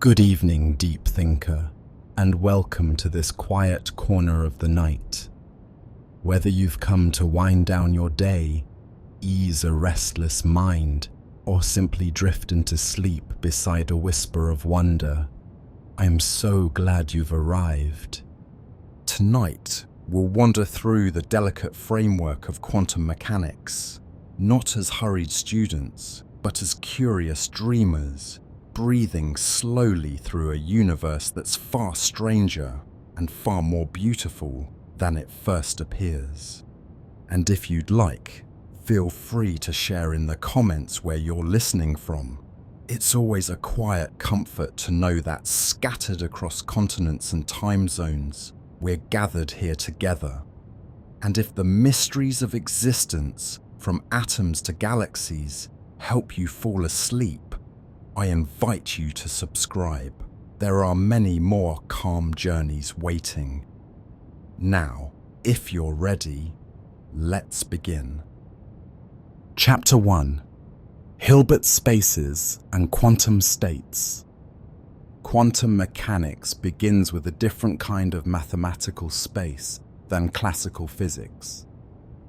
Good evening, deep thinker, and welcome to this quiet corner of the night. Whether you've come to wind down your day, ease a restless mind, or simply drift into sleep beside a whisper of wonder, I'm so glad you've arrived. Tonight, we'll wander through the delicate framework of quantum mechanics, not as hurried students, but as curious dreamers, breathing slowly through a universe that's far stranger and far more beautiful than it first appears. And if you'd like, feel free to share in the comments where you're listening from. It's always a quiet comfort to know that scattered across continents and time zones, we're gathered here together. And if the mysteries of existence, from atoms to galaxies, help you fall asleep, I invite you to subscribe. There are many more calm journeys waiting. Now, if you're ready, let's begin. Chapter 1: Hilbert Spaces and Quantum States. Quantum mechanics begins with a different kind of mathematical space than classical physics.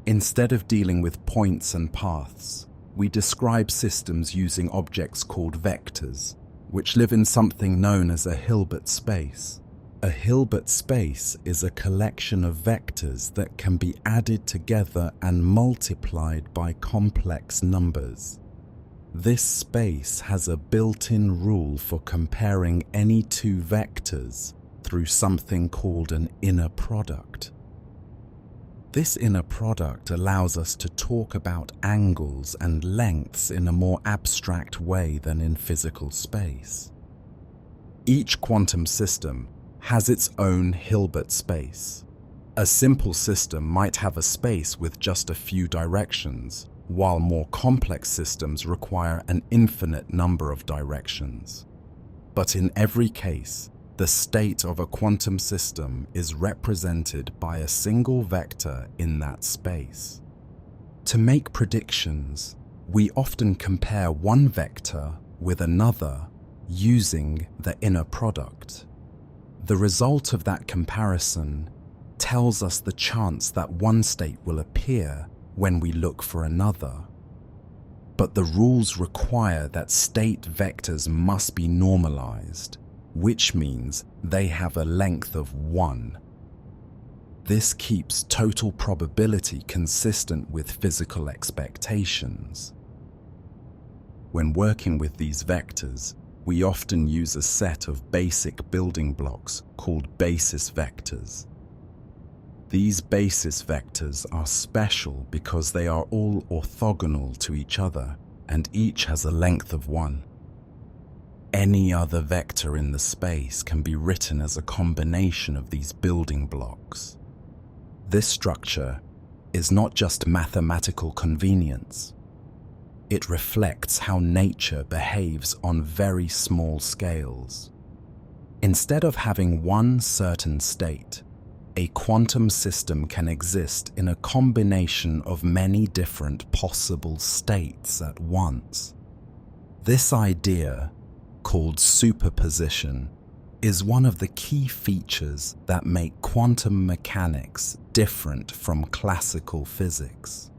Instead of dealing with points and paths, we describe systems using objects called vectors, which live in something known as a Hilbert space. A Hilbert space is a collection of vectors that can be added together and multiplied by complex numbers. This space has a built-in rule for comparing any two vectors through something called an inner product. This inner product allows us to talk about angles and lengths in a more abstract way than in physical space. Each quantum system has its own Hilbert space. A simple system might have a space with just a few directions, while more complex systems require an infinite number of directions. But in every case, the state of a quantum system is represented by a single vector in that space. To make predictions, we often compare one vector with another using the inner product. The result of that comparison tells us the chance that one state will appear when we look for another. But the rules require that state vectors must be normalized, which means they have a length of 1. This keeps total probability consistent with physical expectations. When working with these vectors, we often use a set of basic building blocks called basis vectors. These basis vectors are special because they are all orthogonal to each other, and each has a length of 1. Any other vector in the space can be written as a combination of these building blocks. This structure is not just mathematical convenience. It reflects how nature behaves on very small scales. Instead of having one certain state, a quantum system can exist in a combination of many different possible states at once. This idea, called superposition, is one of the key features that make quantum mechanics different from classical physics.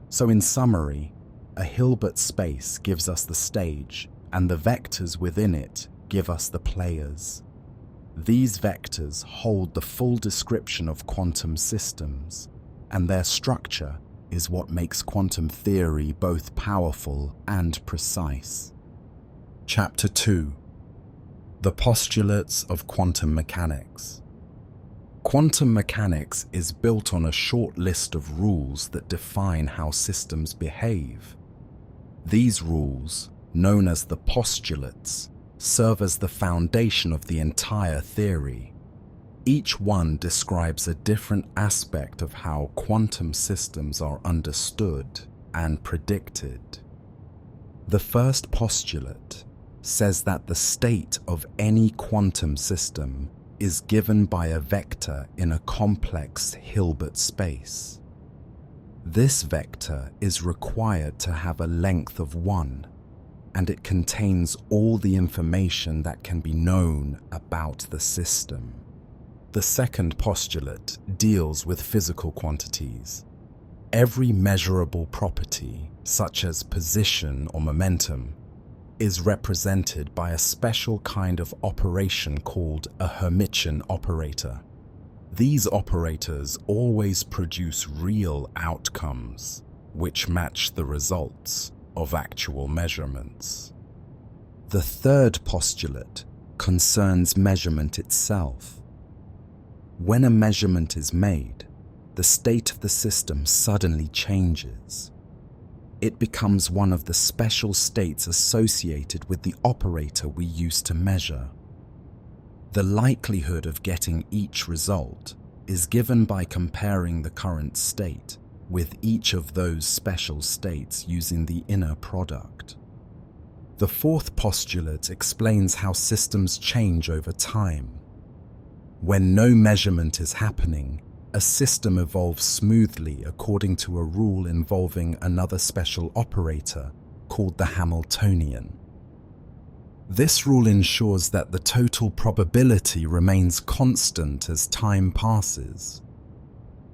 So in summary, a Hilbert space gives us the stage, and the vectors within it give us the players. These vectors hold the full description of quantum systems, and their structure is what makes quantum theory both powerful and precise. Chapter 2: The Postulates of Quantum Mechanics. Quantum mechanics is built on a short list of rules that define how systems behave. These rules, known as the postulates, serve as the foundation of the entire theory. Each one describes a different aspect of how quantum systems are understood and predicted. The first postulate says that the state of any quantum system is given by a vector in a complex Hilbert space. This vector is required to have a length of 1. and it contains all the information that can be known about the system. The second postulate deals with physical quantities. Every measurable property, such as position or momentum, is represented by a special kind of operation called a Hermitian operator. These operators always produce real outcomes, which match the results of actual measurements. The third postulate concerns measurement itself. When a measurement is made, the state of the system suddenly changes. It becomes one of the special states associated with the operator we use to measure. The likelihood of getting each result is given by comparing the current state with each of those special states using the inner product. The fourth postulate explains how systems change over time. When no measurement is happening, a system evolves smoothly according to a rule involving another special operator called the Hamiltonian. This rule ensures that the total probability remains constant as time passes.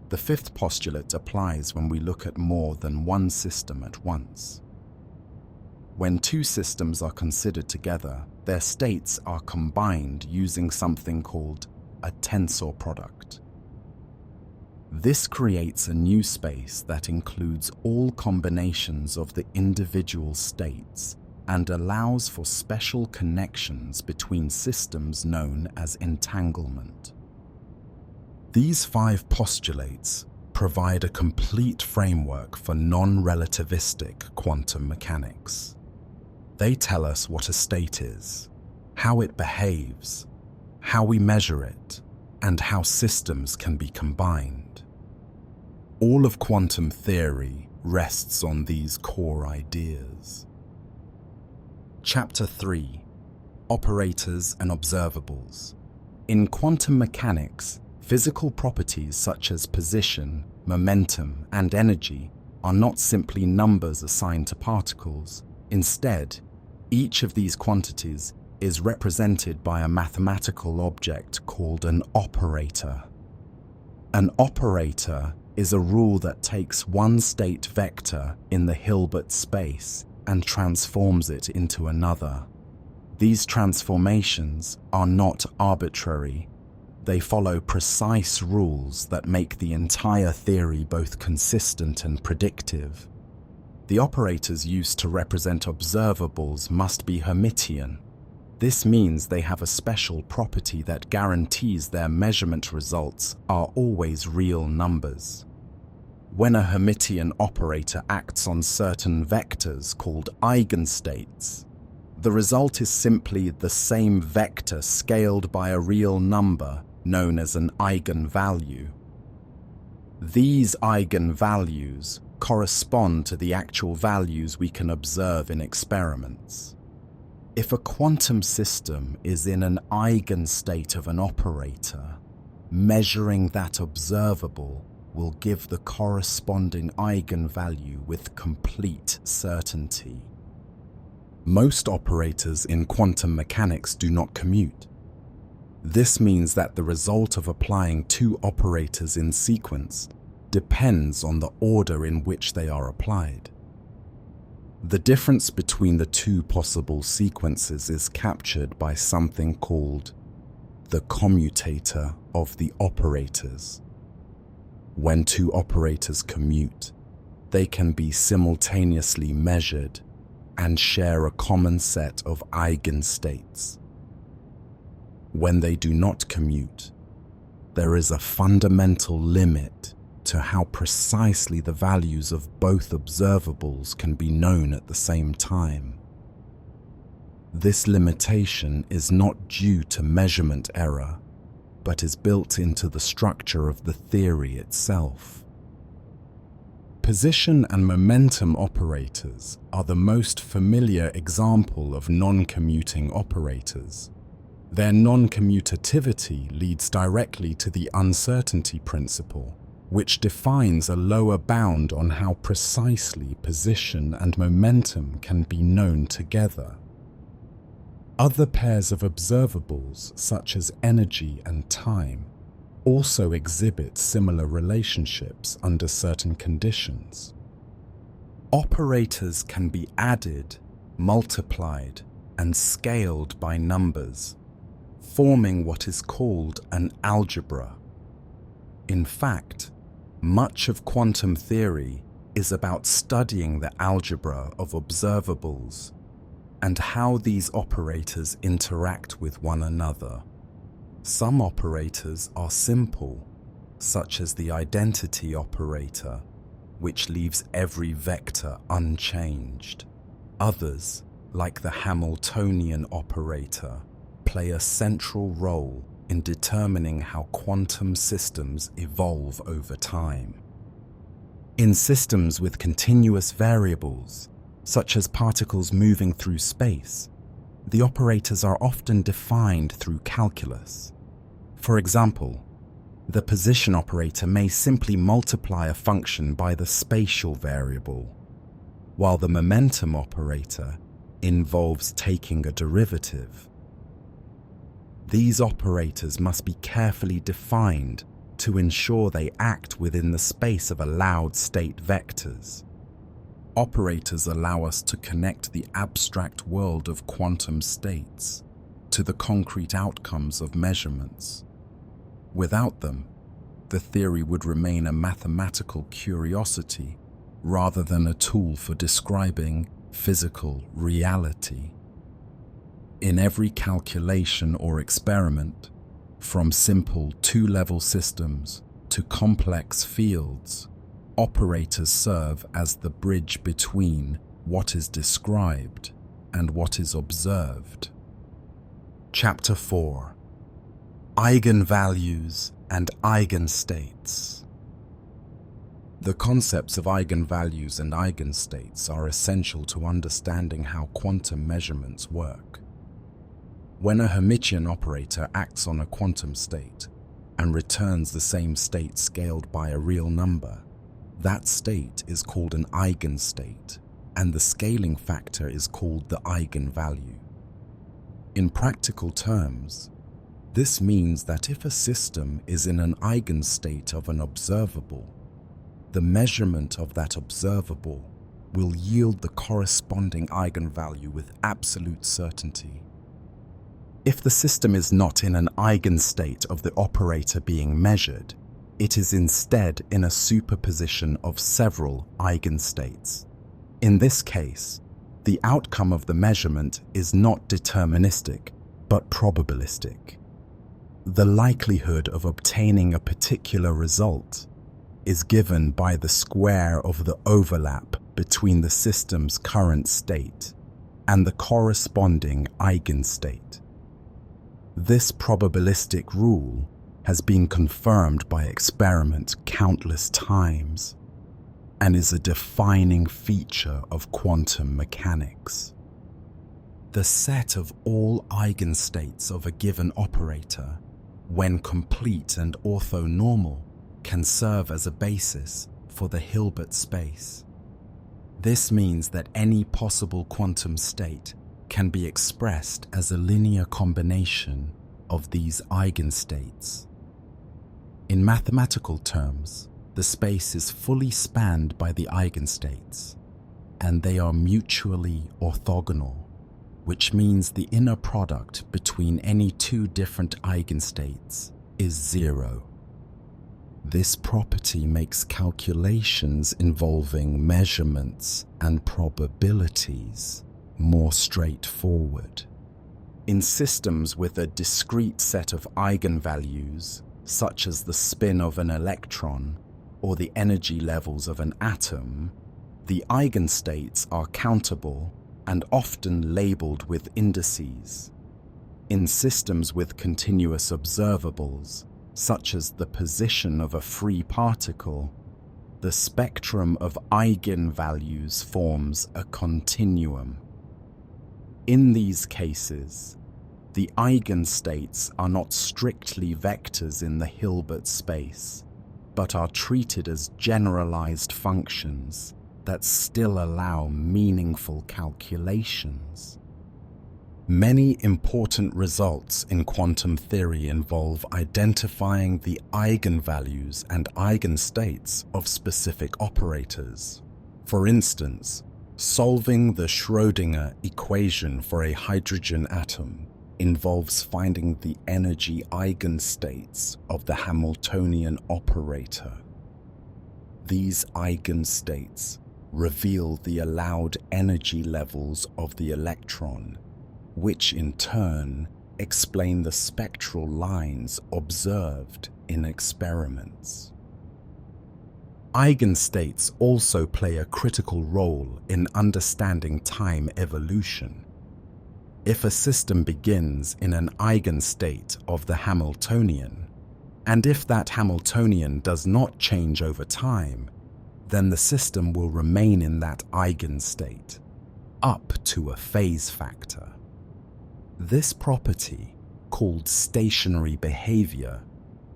The fifth postulate applies when we look at more than one system at once. When two systems are considered together, their states are combined using something called a tensor product. This creates a new space that includes all combinations of the individual states and allows for special connections between systems known as entanglement. These 5 postulates provide a complete framework for non-relativistic quantum mechanics. They tell us what a state is, how it behaves, how we measure it, and how systems can be combined. All of quantum theory rests on these core ideas. Chapter 3: Operators and Observables. In quantum mechanics, physical properties such as position, momentum, and energy are not simply numbers assigned to particles. Instead, each of these quantities is represented by a mathematical object called an operator. An operator is a rule that takes one state vector in the Hilbert space and transforms it into another. These transformations are not arbitrary. They follow precise rules that make the entire theory both consistent and predictive. The operators used to represent observables must be Hermitian. This means they have a special property that guarantees their measurement results are always real numbers. When a Hermitian operator acts on certain vectors called eigenstates, the result is simply the same vector scaled by a real number known as an eigenvalue. These eigenvalues correspond to the actual values we can observe in experiments. If a quantum system is in an eigenstate of an operator, measuring that observable will give the corresponding eigenvalue with complete certainty. Most operators in quantum mechanics do not commute. This means that the result of applying two operators in sequence depends on the order in which they are applied. The difference between the two possible sequences is captured by something called the commutator of the operators. When two operators commute, they can be simultaneously measured and share a common set of eigenstates. When they do not commute, there is a fundamental limit to how precisely the values of both observables can be known at the same time. This limitation is not due to measurement error, but is built into the structure of the theory itself. Position and momentum operators are the most familiar example of non-commuting operators. Their non-commutativity leads directly to the uncertainty principle, which defines a lower bound on how precisely position and momentum can be known together. Other pairs of observables, such as energy and time, also exhibit similar relationships under certain conditions. Operators can be added, multiplied, and scaled by numbers, forming what is called an algebra. In fact, much of quantum theory is about studying the algebra of observables and how these operators interact with one another. Some operators are simple, such as the identity operator, which leaves every vector unchanged. Others, like the Hamiltonian operator, play a central role in determining how quantum systems evolve over time. In systems with continuous variables, such as particles moving through space, the operators are often defined through calculus. For example, the position operator may simply multiply a function by the spatial variable, while the momentum operator involves taking a derivative. These operators must be carefully defined to ensure they act within the space of allowed state vectors. Operators allow us to connect the abstract world of quantum states to the concrete outcomes of measurements. Without them, the theory would remain a mathematical curiosity rather than a tool for describing physical reality. In every calculation or experiment, from simple two-level systems to complex fields, operators serve as the bridge between what is described and what is observed. Chapter 4: Eigenvalues and Eigenstates. The concepts of eigenvalues and eigenstates are essential to understanding how quantum measurements work. When a Hermitian operator acts on a quantum state and returns the same state scaled by a real number, that state is called an eigenstate, and the scaling factor is called the eigenvalue. In practical terms, this means that if a system is in an eigenstate of an observable, the measurement of that observable will yield the corresponding eigenvalue with absolute certainty. If the system is not in an eigenstate of the operator being measured, it is instead in a superposition of several eigenstates. In this case, the outcome of the measurement is not deterministic, but probabilistic. The likelihood of obtaining a particular result is given by the square of the overlap between the system's current state and the corresponding eigenstate. This probabilistic rule has been confirmed by experiment countless times and is a defining feature of quantum mechanics. The set of all eigenstates of a given operator, when complete and orthonormal, can serve as a basis for the Hilbert space. This means that any possible quantum state can be expressed as a linear combination of these eigenstates. In mathematical terms, the space is fully spanned by the eigenstates, and they are mutually orthogonal, which means the inner product between any two different eigenstates is zero. This property makes calculations involving measurements and probabilities more straightforward. In systems with a discrete set of eigenvalues, such as the spin of an electron or the energy levels of an atom, the eigenstates are countable and often labeled with indices. In systems with continuous observables, such as the position of a free particle, the spectrum of eigenvalues forms a continuum. In these cases, the eigenstates are not strictly vectors in the Hilbert space, but are treated as generalized functions that still allow meaningful calculations. Many important results in quantum theory involve identifying the eigenvalues and eigenstates of specific operators. For instance, solving the Schrödinger equation for a hydrogen atom involves finding the energy eigenstates of the Hamiltonian operator. These eigenstates reveal the allowed energy levels of the electron, which in turn explain the spectral lines observed in experiments. Eigenstates also play a critical role in understanding time evolution. If a system begins in an eigenstate of the Hamiltonian, and if that Hamiltonian does not change over time, then the system will remain in that eigenstate, up to a phase factor. This property, called stationary behavior,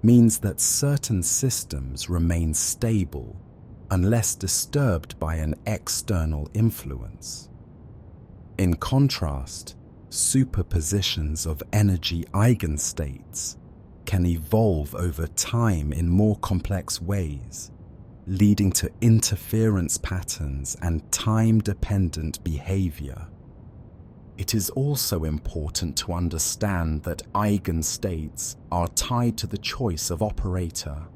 means that certain systems remain stable unless disturbed by an external influence. In contrast, superpositions of energy eigenstates can evolve over time in more complex ways, leading to interference patterns and time-dependent behavior. It is also important to understand that eigenstates are tied to the choice of operator.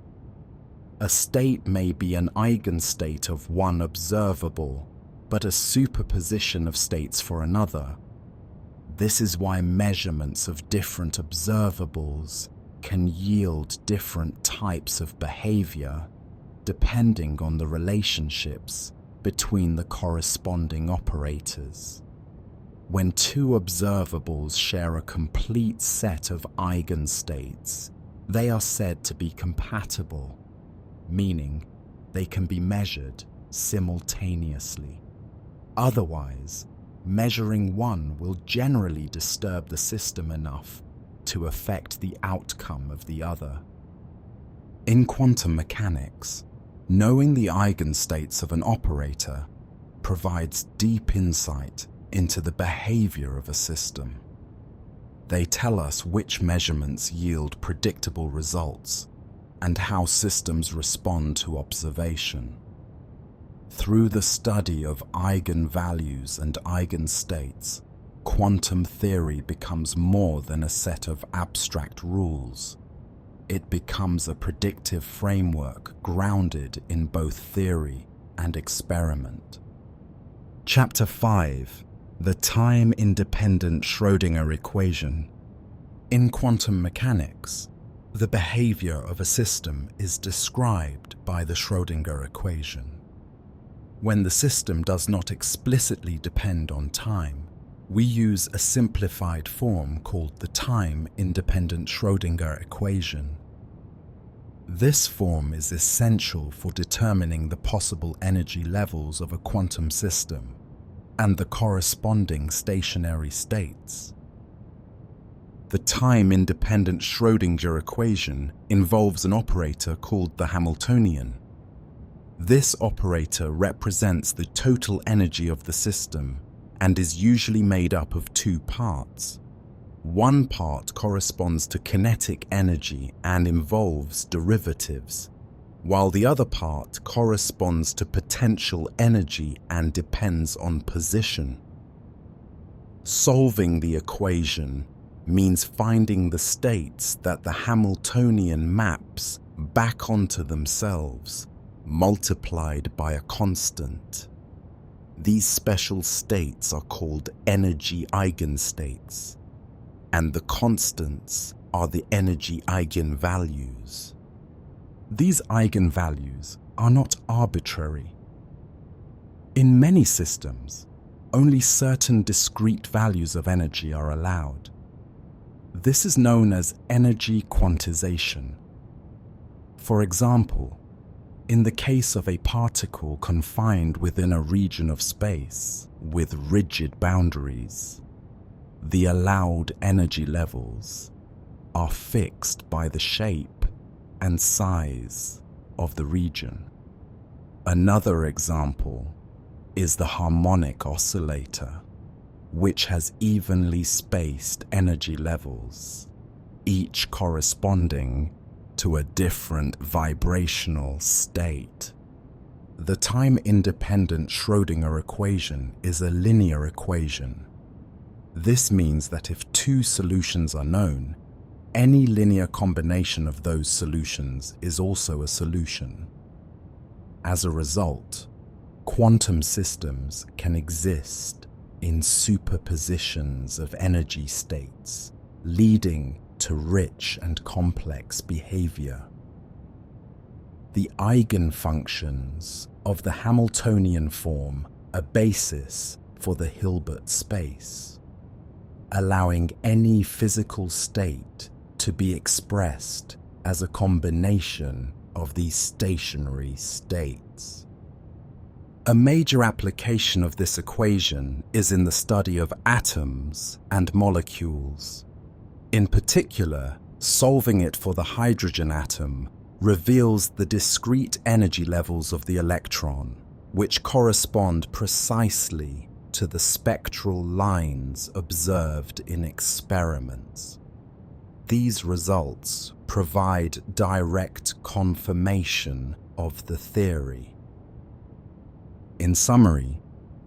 A state may be an eigenstate of one observable, but a superposition of states for another. This is why measurements of different observables can yield different types of behavior, depending on the relationships between the corresponding operators. When two observables share a complete set of eigenstates, they are said to be compatible, meaning they can be measured simultaneously. Otherwise, measuring one will generally disturb the system enough to affect the outcome of the other. In quantum mechanics, knowing the eigenstates of an operator provides deep insight into the behavior of a system. They tell us which measurements yield predictable results and how systems respond to observation. Through the study of eigenvalues and eigenstates, quantum theory becomes more than a set of abstract rules. It becomes a predictive framework grounded in both theory and experiment. Chapter 5: The time-independent Schrödinger equation. In quantum mechanics, the behavior of a system is described by the Schrödinger equation. When the system does not explicitly depend on time, we use a simplified form called the time-independent Schrödinger equation. This form is essential for determining the possible energy levels of a quantum system and the corresponding stationary states. The time-independent Schrödinger equation involves an operator called the Hamiltonian. This operator represents the total energy of the system and is usually made up of two parts. One part corresponds to kinetic energy and involves derivatives, while the other part corresponds to potential energy and depends on position. Solving the equation means finding the states that the Hamiltonian maps back onto themselves, multiplied by a constant. These special states are called energy eigenstates, and the constants are the energy eigenvalues. These eigenvalues are not arbitrary. In many systems, only certain discrete values of energy are allowed. This is known as energy quantization. For example, in the case of a particle confined within a region of space with rigid boundaries, the allowed energy levels are fixed by the shape and size of the region. Another example is the harmonic oscillator, which has evenly spaced energy levels, each corresponding to a different vibrational state. The time-independent Schrödinger equation is a linear equation. This means that if two solutions are known, any linear combination of those solutions is also a solution. As a result, quantum systems can exist in superpositions of energy states, leading to rich and complex behavior. The eigenfunctions of the Hamiltonian form a basis for the Hilbert space, allowing any physical state to be expressed as a combination of these stationary states. A major application of this equation is in the study of atoms and molecules. In particular, solving it for the hydrogen atom reveals the discrete energy levels of the electron, which correspond precisely to the spectral lines observed in experiments. These results provide direct confirmation of the theory. In summary,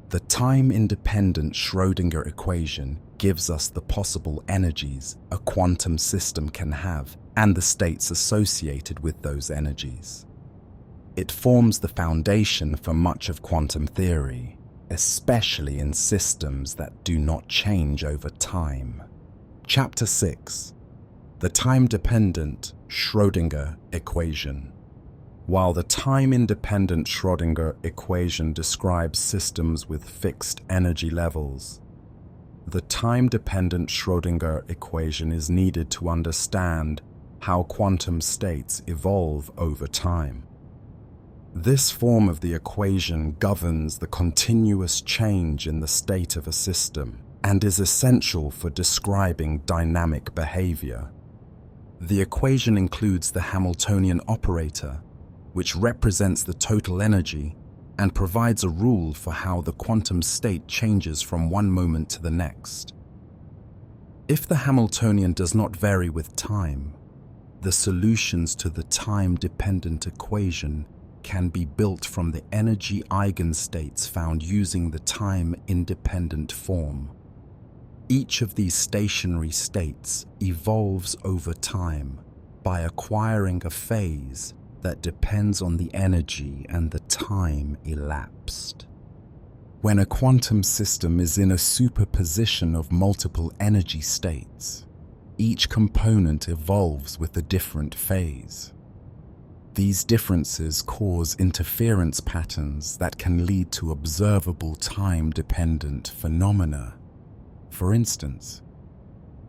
the time-independent Schrödinger equation gives us the possible energies a quantum system can have and the states associated with those energies. It forms the foundation for much of quantum theory, especially in systems that do not change over time. Chapter 6. The time-dependent Schrödinger equation. While the time-independent Schrödinger equation describes systems with fixed energy levels, the time-dependent Schrödinger equation is needed to understand how quantum states evolve over time. This form of the equation governs the continuous change in the state of a system and is essential for describing dynamic behavior. The equation includes the Hamiltonian operator, which represents the total energy and provides a rule for how the quantum state changes from one moment to the next. If the Hamiltonian does not vary with time, the solutions to the time-dependent equation can be built from the energy eigenstates found using the time-independent form. Each of these stationary states evolves over time by acquiring a phase that depends on the energy and the time elapsed. When a quantum system is in a superposition of multiple energy states, each component evolves with a different phase. These differences cause interference patterns that can lead to observable time-dependent phenomena. For instance,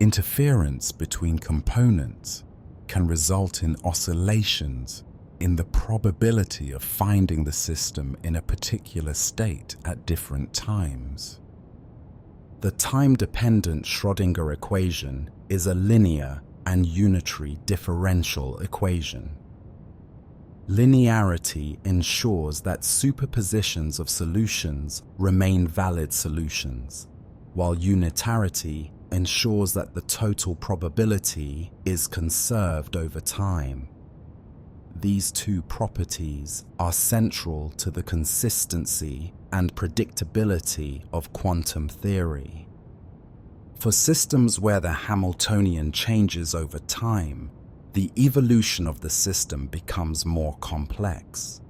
interference between components can result in oscillations in the probability of finding the system in a particular state at different times. The time-dependent Schrödinger equation is a linear and unitary differential equation. Linearity ensures that superpositions of solutions remain valid solutions, while unitarity ensures that the total probability is conserved over time. These two properties are central to the consistency and predictability of quantum theory. For systems where the Hamiltonian changes over time, the evolution of the system becomes more complex.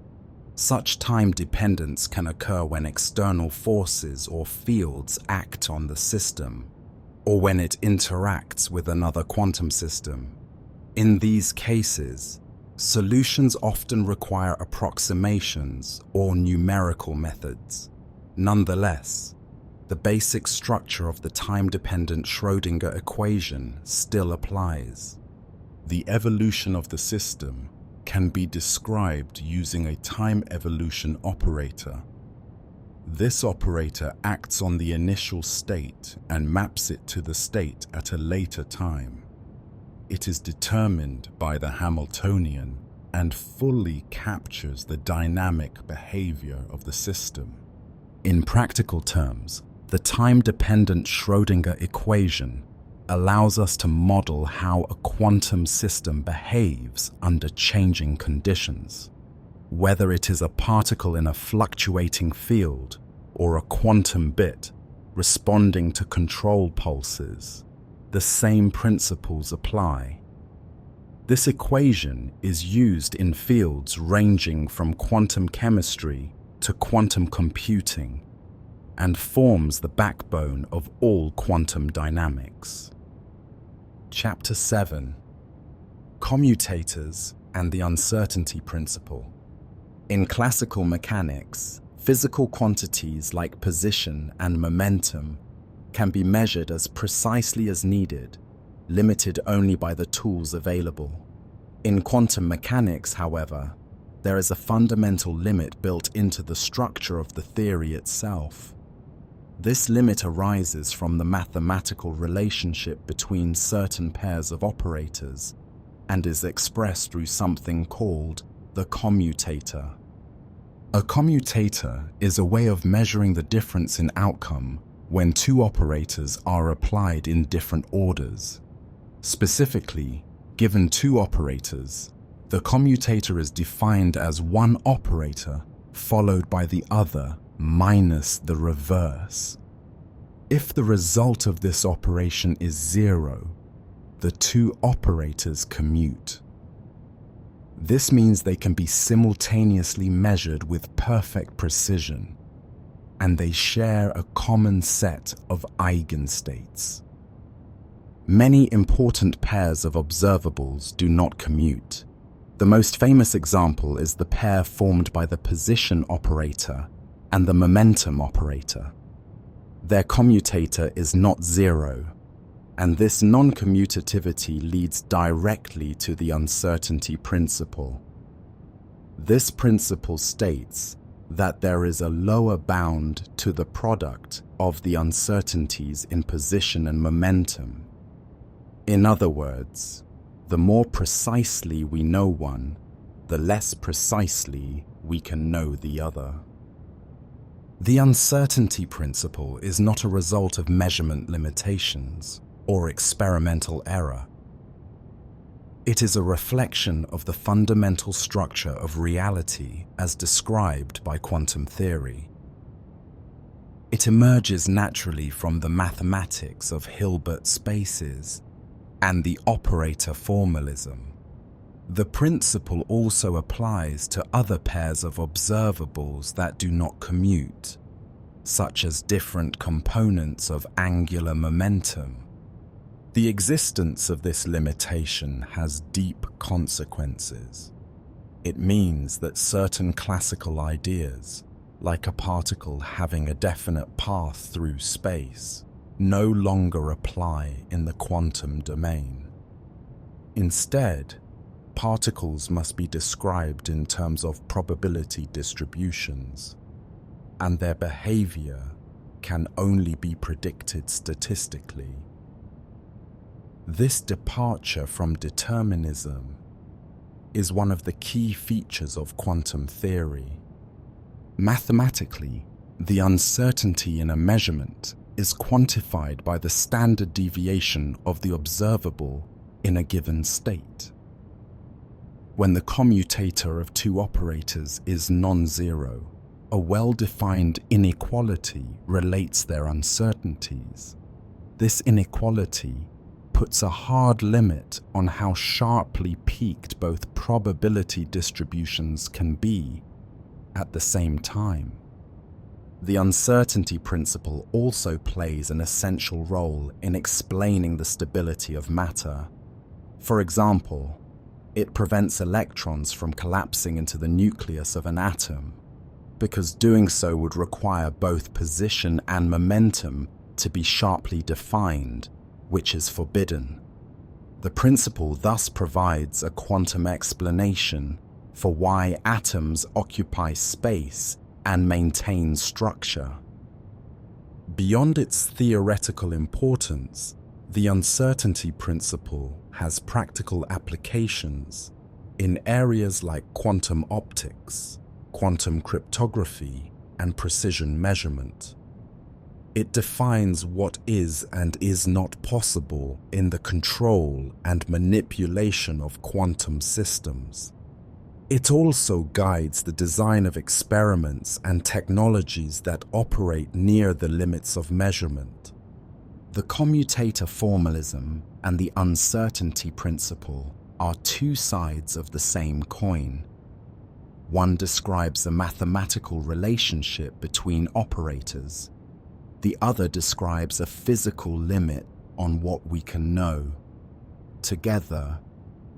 Such time dependence can occur when external forces or fields act on the system, or when it interacts with another quantum system. In these cases, solutions often require approximations or numerical methods. Nonetheless, the basic structure of the time-dependent Schrödinger equation still applies. The evolution of the system can be described using a time evolution operator. This operator acts on the initial state and maps it to the state at a later time. It is determined by the Hamiltonian and fully captures the dynamic behavior of the system. In practical terms, the time-dependent Schrödinger equation allows us to model how a quantum system behaves under changing conditions. Whether it is a particle in a fluctuating field or a quantum bit responding to control pulses, the same principles apply. This equation is used in fields ranging from quantum chemistry to quantum computing and forms the backbone of all quantum dynamics. Chapter 7: Commutators and the Uncertainty Principle. In classical mechanics, physical quantities like position and momentum can be measured as precisely as needed, limited only by the tools available. In quantum mechanics, however, there is a fundamental limit built into the structure of the theory itself. This limit arises from the mathematical relationship between certain pairs of operators and is expressed through something called the commutator. A commutator is a way of measuring the difference in outcome when two operators are applied in different orders. Specifically, given two operators, the commutator is defined as one operator followed by the other minus the reverse. If the result of this operation is 0, the two operators commute. This means they can be simultaneously measured with perfect precision, and they share a common set of eigenstates. Many important pairs of observables do not commute. The most famous example is the pair formed by the position operator and the momentum operator. Their commutator is not 0, and this non-commutativity leads directly to the uncertainty principle. This principle states that there is a lower bound to the product of the uncertainties in position and momentum. In other words, the more precisely we know one, the less precisely we can know the other. The uncertainty principle is not a result of measurement limitations or experimental error. It is a reflection of the fundamental structure of reality as described by quantum theory. It emerges naturally from the mathematics of Hilbert spaces and the operator formalism. The principle also applies to other pairs of observables that do not commute, such as different components of angular momentum. The existence of this limitation has deep consequences. It means that certain classical ideas, like a particle having a definite path through space, no longer apply in the quantum domain. Instead, particles must be described in terms of probability distributions, and their behavior can only be predicted statistically. This departure from determinism is one of the key features of quantum theory. Mathematically, the uncertainty in a measurement is quantified by the standard deviation of the observable in a given state. When the commutator of two operators is non-zero, a well-defined inequality relates their uncertainties. This inequality puts a hard limit on how sharply peaked both probability distributions can be at the same time. The uncertainty principle also plays an essential role in explaining the stability of matter. For example, it prevents electrons from collapsing into the nucleus of an atom, because doing so would require both position and momentum to be sharply defined, which is forbidden. The principle thus provides a quantum explanation for why atoms occupy space and maintain structure. Beyond its theoretical importance, the uncertainty principle has practical applications. In areas like quantum optics, quantum cryptography, and precision measurement, it defines what is and is not possible in the control and manipulation of quantum systems. It also guides the design of experiments and technologies that operate near the limits of measurement. The commutator formalism and the uncertainty principle are two sides of the same coin. One describes a mathematical relationship between operators. The other describes a physical limit on what we can know. Together,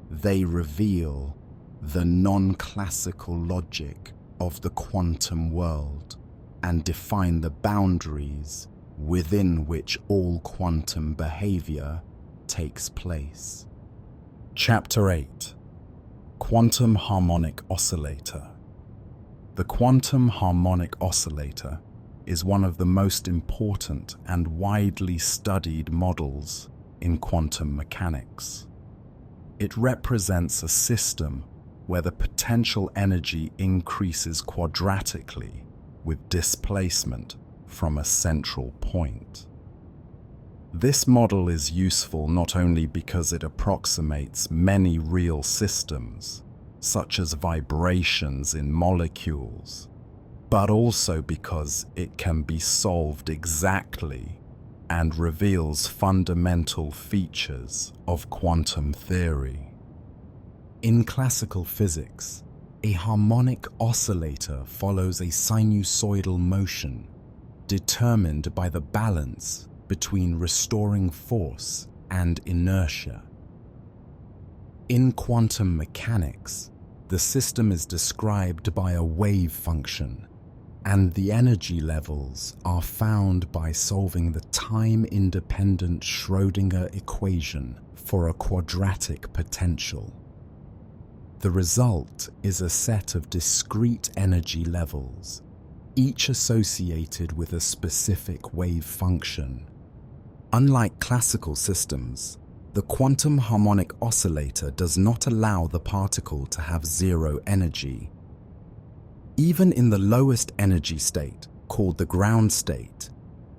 they reveal the non-classical logic of the quantum world and define the boundaries within which all quantum behavior takes place. Chapter 8: Quantum Harmonic Oscillator. The quantum harmonic oscillator is one of the most important and widely studied models in quantum mechanics. It represents a system where the potential energy increases quadratically with displacement from a central point. This model is useful not only because it approximates many real systems, such as vibrations in molecules, but also because it can be solved exactly and reveals fundamental features of quantum theory. In classical physics, a harmonic oscillator follows a sinusoidal motion determined by the balance between restoring force and inertia. In quantum mechanics, the system is described by a wave function, and the energy levels are found by solving the time-independent Schrödinger equation for a quadratic potential. The result is a set of discrete energy levels, each associated with a specific wave function. Unlike classical systems, the quantum harmonic oscillator does not allow the particle to have zero energy. Even in the lowest energy state, called the ground state,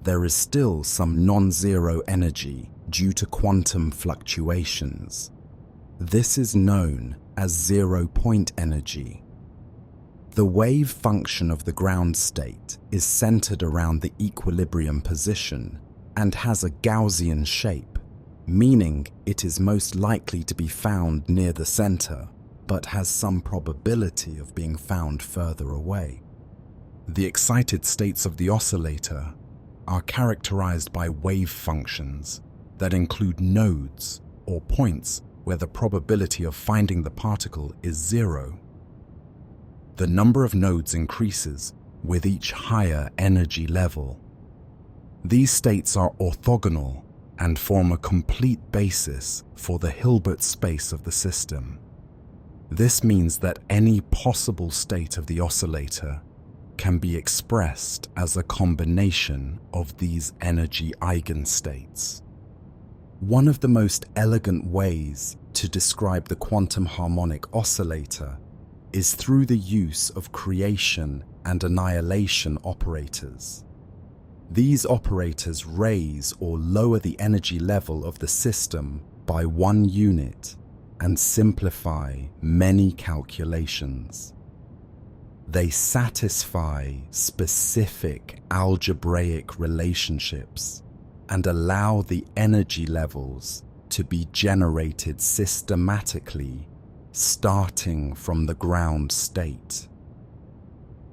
there is still some non-zero energy due to quantum fluctuations. This is known as zero-point energy. The wave function of the ground state is centered around the equilibrium position and has a Gaussian shape, meaning it is most likely to be found near the center, but has some probability of being found further away. The excited states of the oscillator are characterized by wave functions that include nodes or points where the probability of finding the particle is zero. The number of nodes increases with each higher energy level. These states are orthogonal and form a complete basis for the Hilbert space of the system. This means that any possible state of the oscillator can be expressed as a combination of these energy eigenstates. One of the most elegant ways to describe the quantum harmonic oscillator is through the use of creation and annihilation operators. These operators raise or lower the energy level of the system by 1 unit and simplify many calculations. They satisfy specific algebraic relationships and allow the energy levels to be generated systematically, starting from the ground state.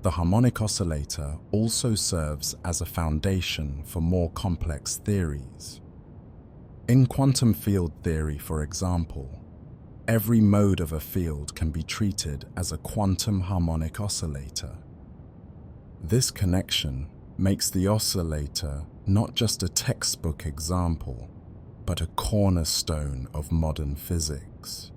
The harmonic oscillator also serves as a foundation for more complex theories. In quantum field theory, for example, every mode of a field can be treated as a quantum harmonic oscillator. This connection makes the oscillator not just a textbook example, but a cornerstone of modern physics.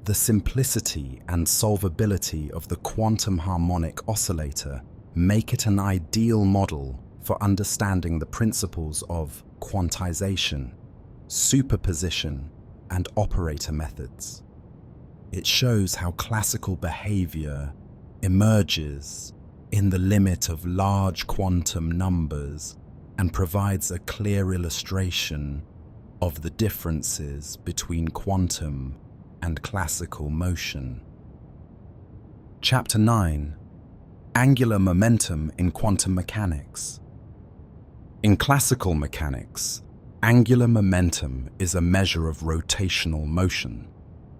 The simplicity and solvability of the quantum harmonic oscillator make it an ideal model for understanding the principles of quantization, superposition, and operator methods. It shows how classical behavior emerges in the limit of large quantum numbers and provides a clear illustration of the differences between quantum and classical motion. Chapter 9: Angular momentum in quantum mechanics. In classical mechanics, angular momentum is a measure of rotational motion.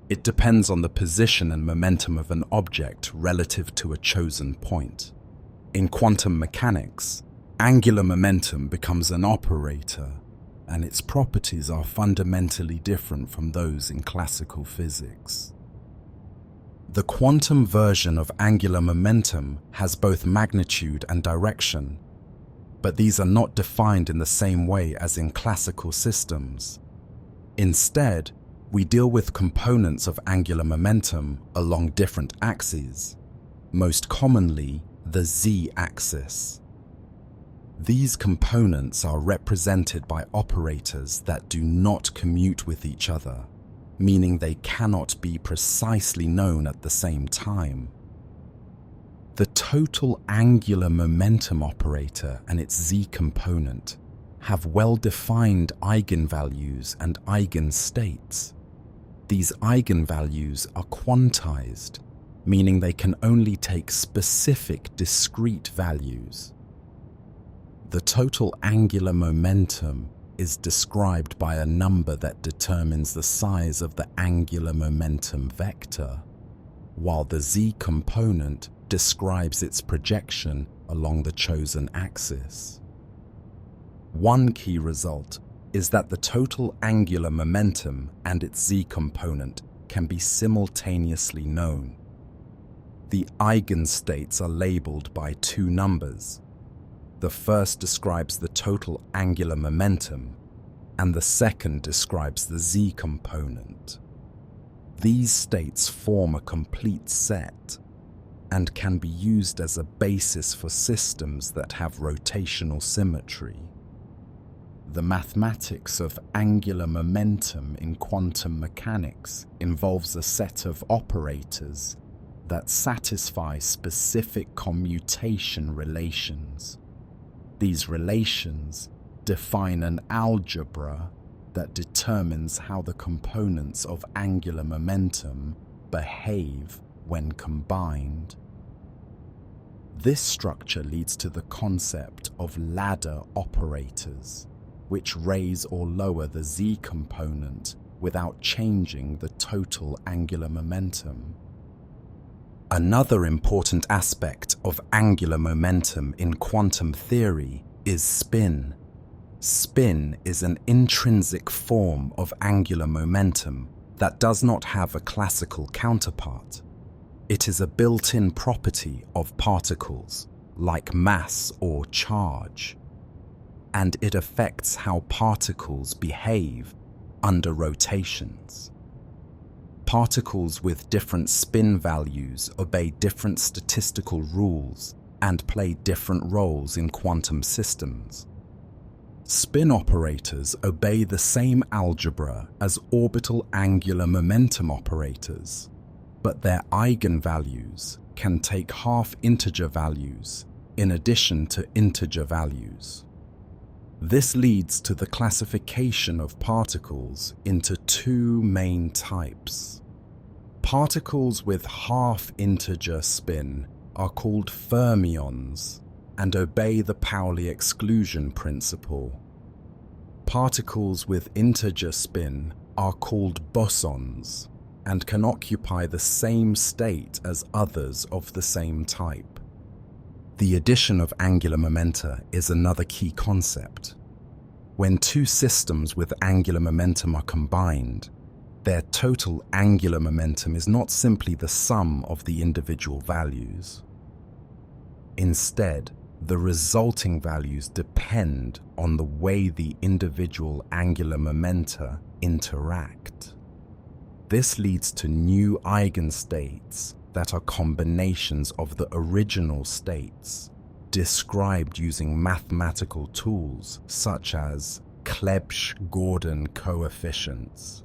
It depends on the position and momentum of an object relative to a chosen point. In quantum mechanics, angular momentum becomes an operator, and its properties are fundamentally different from those in classical physics. The quantum version of angular momentum has both magnitude and direction, but these are not defined in the same way as in classical systems. Instead, we deal with components of angular momentum along different axes, most commonly the z-axis. These components are represented by operators that do not commute with each other, meaning they cannot be precisely known at the same time. The total angular momentum operator and its z component have well-defined eigenvalues and eigenstates. These eigenvalues are quantized, meaning they can only take specific discrete values. The total angular momentum is described by a number that determines the size of the angular momentum vector, while the z component describes its projection along the chosen axis. One key result is that the total angular momentum and its z component can be simultaneously known. The eigenstates are labeled by two numbers. The first describes the total angular momentum, and the second describes the z component. These states form a complete set and can be used as a basis for systems that have rotational symmetry. The mathematics of angular momentum in quantum mechanics involves a set of operators that satisfy specific commutation relations. These relations define an algebra that determines how the components of angular momentum behave when combined. This structure leads to the concept of ladder operators, which raise or lower the z component without changing the total angular momentum. Another important aspect of angular momentum in quantum theory is spin. Spin is an intrinsic form of angular momentum that does not have a classical counterpart. It is a built-in property of particles, like mass or charge, and it affects how particles behave under rotations. Particles with different spin values obey different statistical rules and play different roles in quantum systems. Spin operators obey the same algebra as orbital angular momentum operators, but their eigenvalues can take half-integer values in addition to integer values. This leads to the classification of particles into two main types. Particles with half-integer spin are called fermions and obey the Pauli exclusion principle. Particles with integer spin are called bosons and can occupy the same state as others of the same type. The addition of angular momenta is another key concept. When two systems with angular momentum are combined, their total angular momentum is not simply the sum of the individual values. Instead, the resulting values depend on the way the individual angular momenta interact. This leads to new eigenstates that are combinations of the original states, described using mathematical tools such as Lebesgue-Gordon coefficients.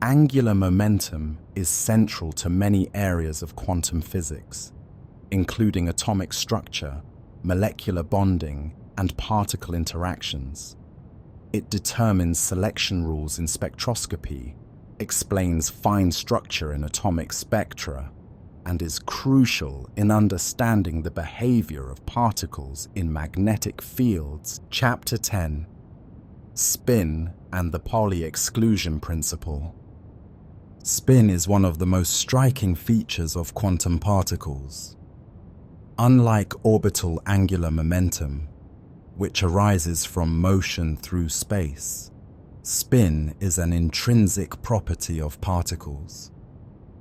Angular momentum is central to many areas of quantum physics, including atomic structure, molecular bonding, and particle interactions. It determines selection rules in spectroscopy, explains fine structure in atomic spectra, and is crucial in understanding the behavior of particles in magnetic fields. Chapter 10: Spin and the Pauli exclusion principle. Spin is one of the most striking features of quantum particles. Unlike orbital angular momentum, which arises from motion through space, spin is an intrinsic property of particles.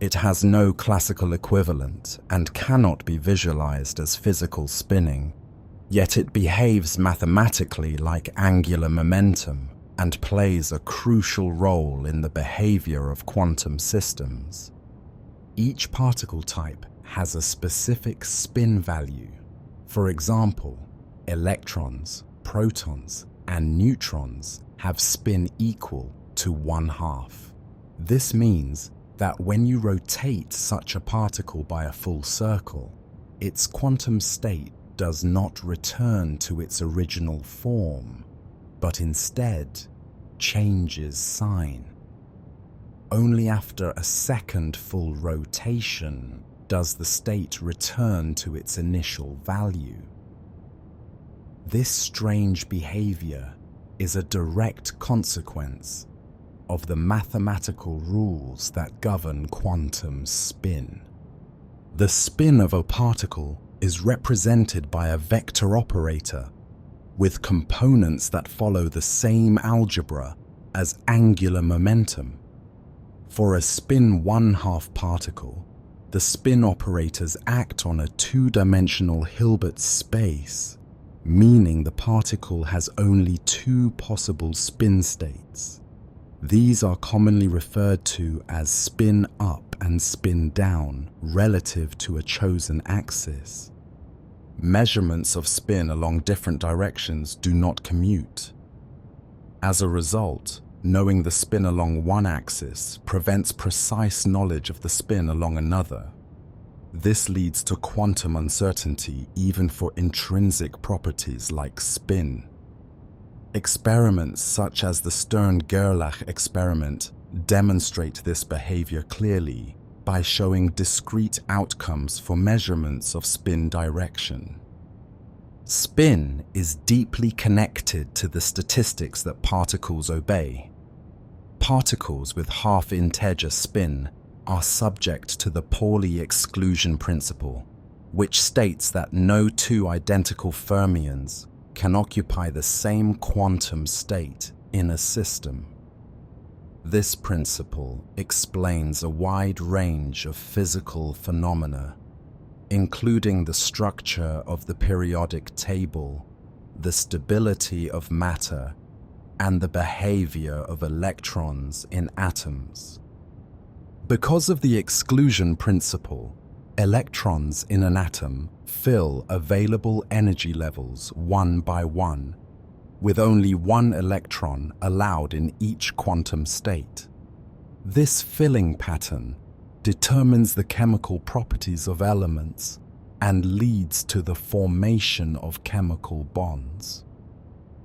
It has no classical equivalent and cannot be visualized as physical spinning, yet it behaves mathematically like angular momentum and plays a crucial role in the behavior of quantum systems. Each particle type has a specific spin value. For example, electrons, protons, and neutrons have spin equal to 1/2. This means that when you rotate such a particle by a full circle, its quantum state does not return to its original form, but instead changes sign. Only after a second full rotation does the state return to its initial value. This strange behavior is a direct consequence of the mathematical rules that govern quantum spin. The spin of a particle is represented by a vector operator with components that follow the same algebra as angular momentum. For a spin 1/2 particle, the spin operators act on a two-dimensional Hilbert space, meaning the particle has only two possible spin states. These are commonly referred to as spin up and spin down relative to a chosen axis. Measurements of spin along different directions do not commute. As a result, knowing the spin along one axis prevents precise knowledge of the spin along another. This leads to quantum uncertainty even for intrinsic properties like spin. Experiments such as the Stern-Gerlach experiment demonstrate this behavior clearly by showing discrete outcomes for measurements of spin direction. Spin is deeply connected to the statistics that particles obey. Particles with half-integer spin are subject to the Pauli exclusion principle, which states that no two identical fermions can occupy the same quantum state in a system. This principle explains a wide range of physical phenomena, including the structure of the periodic table, the stability of matter, and the behavior of electrons in atoms. Because of the exclusion principle, electrons in an atom fill available energy levels one by one, with only one electron allowed in each quantum state. This filling pattern determines the chemical properties of elements and leads to the formation of chemical bonds.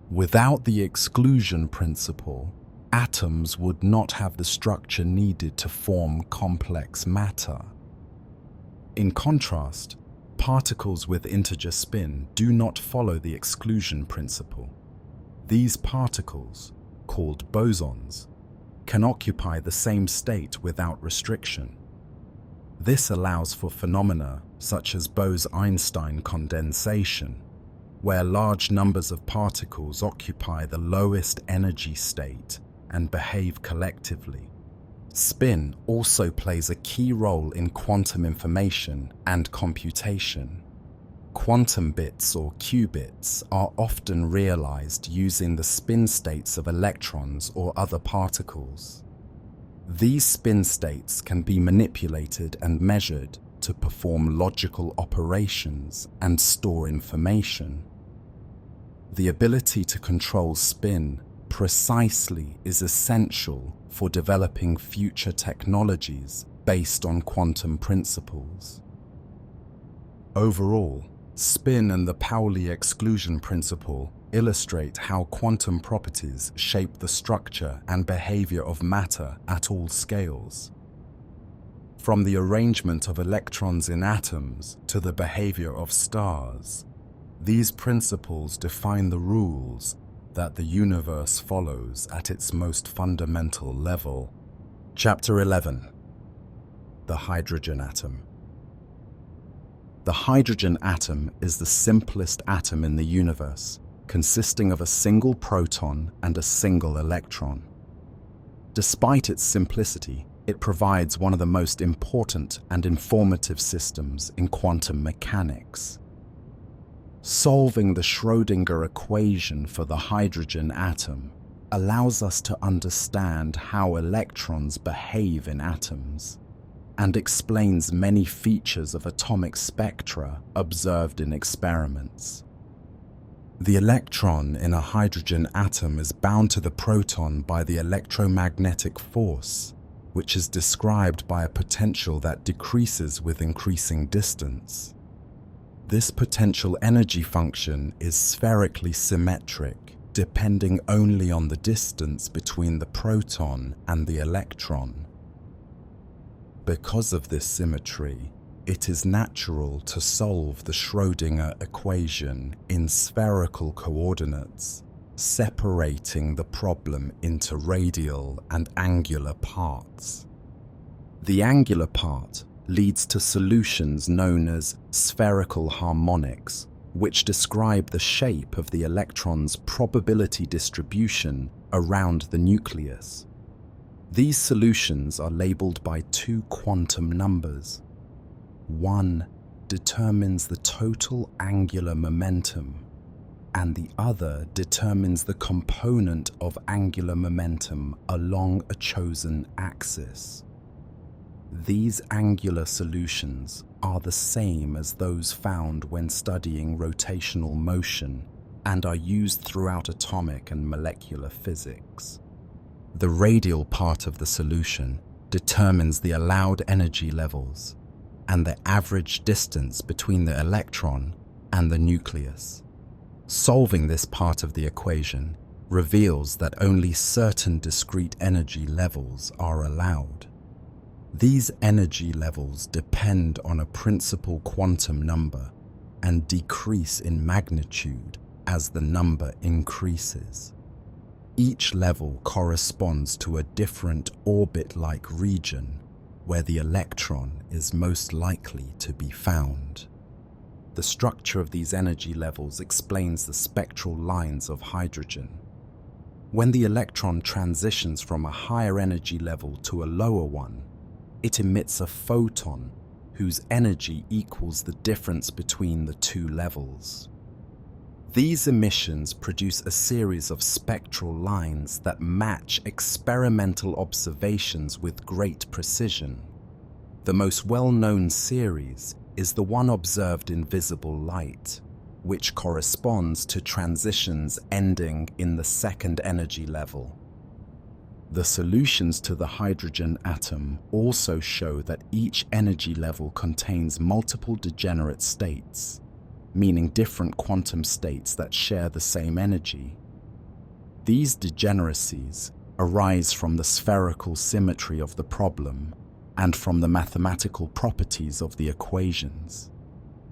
Without the exclusion principle, atoms would not have the structure needed to form complex matter. In contrast, particles with integer spin do not follow the exclusion principle. These particles, called bosons, can occupy the same state without restriction. This allows for phenomena such as Bose-Einstein condensation, where large numbers of particles occupy the lowest energy state and behave collectively. Spin also plays a key role in quantum information and computation. Quantum bits or qubits are often realized using the spin states of electrons or other particles. These spin states can be manipulated and measured to perform logical operations and store information. The ability to control spin precisely is essential for developing future technologies based on quantum principles. Overall, spin and the Pauli exclusion principle illustrate how quantum properties shape the structure and behavior of matter at all scales. From the arrangement of electrons in atoms to the behavior of stars, these principles define the rules that the universe follows at its most fundamental level. Chapter 11. The hydrogen atom. The hydrogen atom is the simplest atom in the universe, consisting of a single proton and a single electron. Despite its simplicity, it provides one of the most important and informative systems in quantum mechanics. Solving the Schrödinger equation for the hydrogen atom allows us to understand how electrons behave in atoms, and explains many features of atomic spectra observed in experiments. The electron in a hydrogen atom is bound to the proton by the electromagnetic force, which is described by a potential that decreases with increasing distance. This potential energy function is spherically symmetric, depending only on the distance between the proton and the electron. Because of this symmetry, it is natural to solve the Schrödinger equation in spherical coordinates, separating the problem into radial and angular parts. The angular part leads to solutions known as spherical harmonics, which describe the shape of the electron's probability distribution around the nucleus. These solutions are labeled by two quantum numbers. One determines the total angular momentum, and the other determines the component of angular momentum along a chosen axis. These angular solutions are the same as those found when studying rotational motion and are used throughout atomic and molecular physics. The radial part of the solution determines the allowed energy levels and the average distance between the electron and the nucleus. Solving this part of the equation reveals that only certain discrete energy levels are allowed. These energy levels depend on a principal quantum number and decrease in magnitude as the number increases. Each level corresponds to a different orbit-like region where the electron is most likely to be found. The structure of these energy levels explains the spectral lines of hydrogen. When the electron transitions from a higher energy level to a lower one, it emits a photon whose energy equals the difference between the two levels. These emissions produce a series of spectral lines that match experimental observations with great precision. The most well-known series is the one observed in visible light, which corresponds to transitions ending in the second energy level. The solutions to the hydrogen atom also show that each energy level contains multiple degenerate states, meaning different quantum states that share the same energy. These degeneracies arise from the spherical symmetry of the problem and from the mathematical properties of the equations.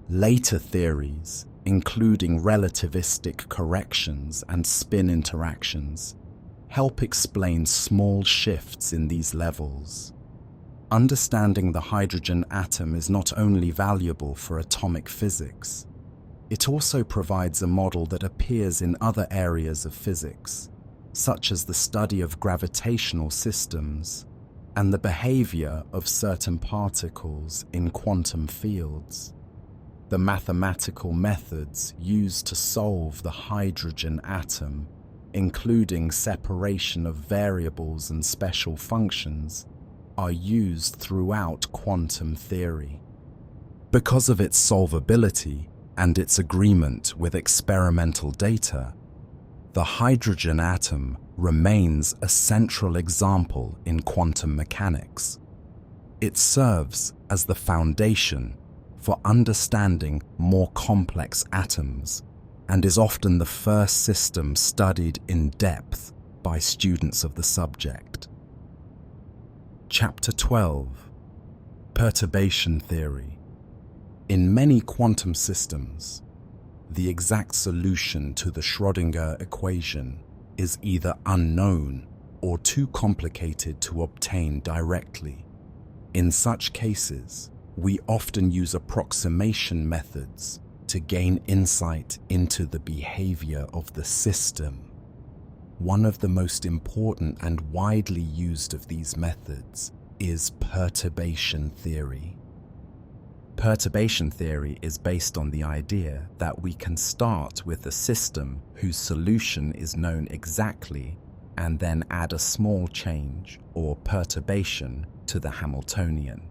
Later theories, including relativistic corrections and spin interactions, help explain small shifts in these levels. Understanding the hydrogen atom is not only valuable for atomic physics, it also provides a model that appears in other areas of physics, such as the study of gravitational systems and the behavior of certain particles in quantum fields. The mathematical methods used to solve the hydrogen atom, including separation of variables and special functions, are used throughout quantum theory. Because of its solvability and its agreement with experimental data, The hydrogen atom remains a central example in quantum mechanics. It serves as the foundation for understanding more complex atoms and is often the first system studied in depth by students of the subject. Chapter 12: Perturbation Theory. In many quantum systems, the exact solution to the Schrödinger equation is either unknown or too complicated to obtain directly. In such cases, we often use approximation methods to gain insight into the behavior of the system. One of the most important and widely used of these methods is perturbation theory. Perturbation theory is based on the idea that we can start with a system whose solution is known exactly and then add a small change or perturbation to the Hamiltonian.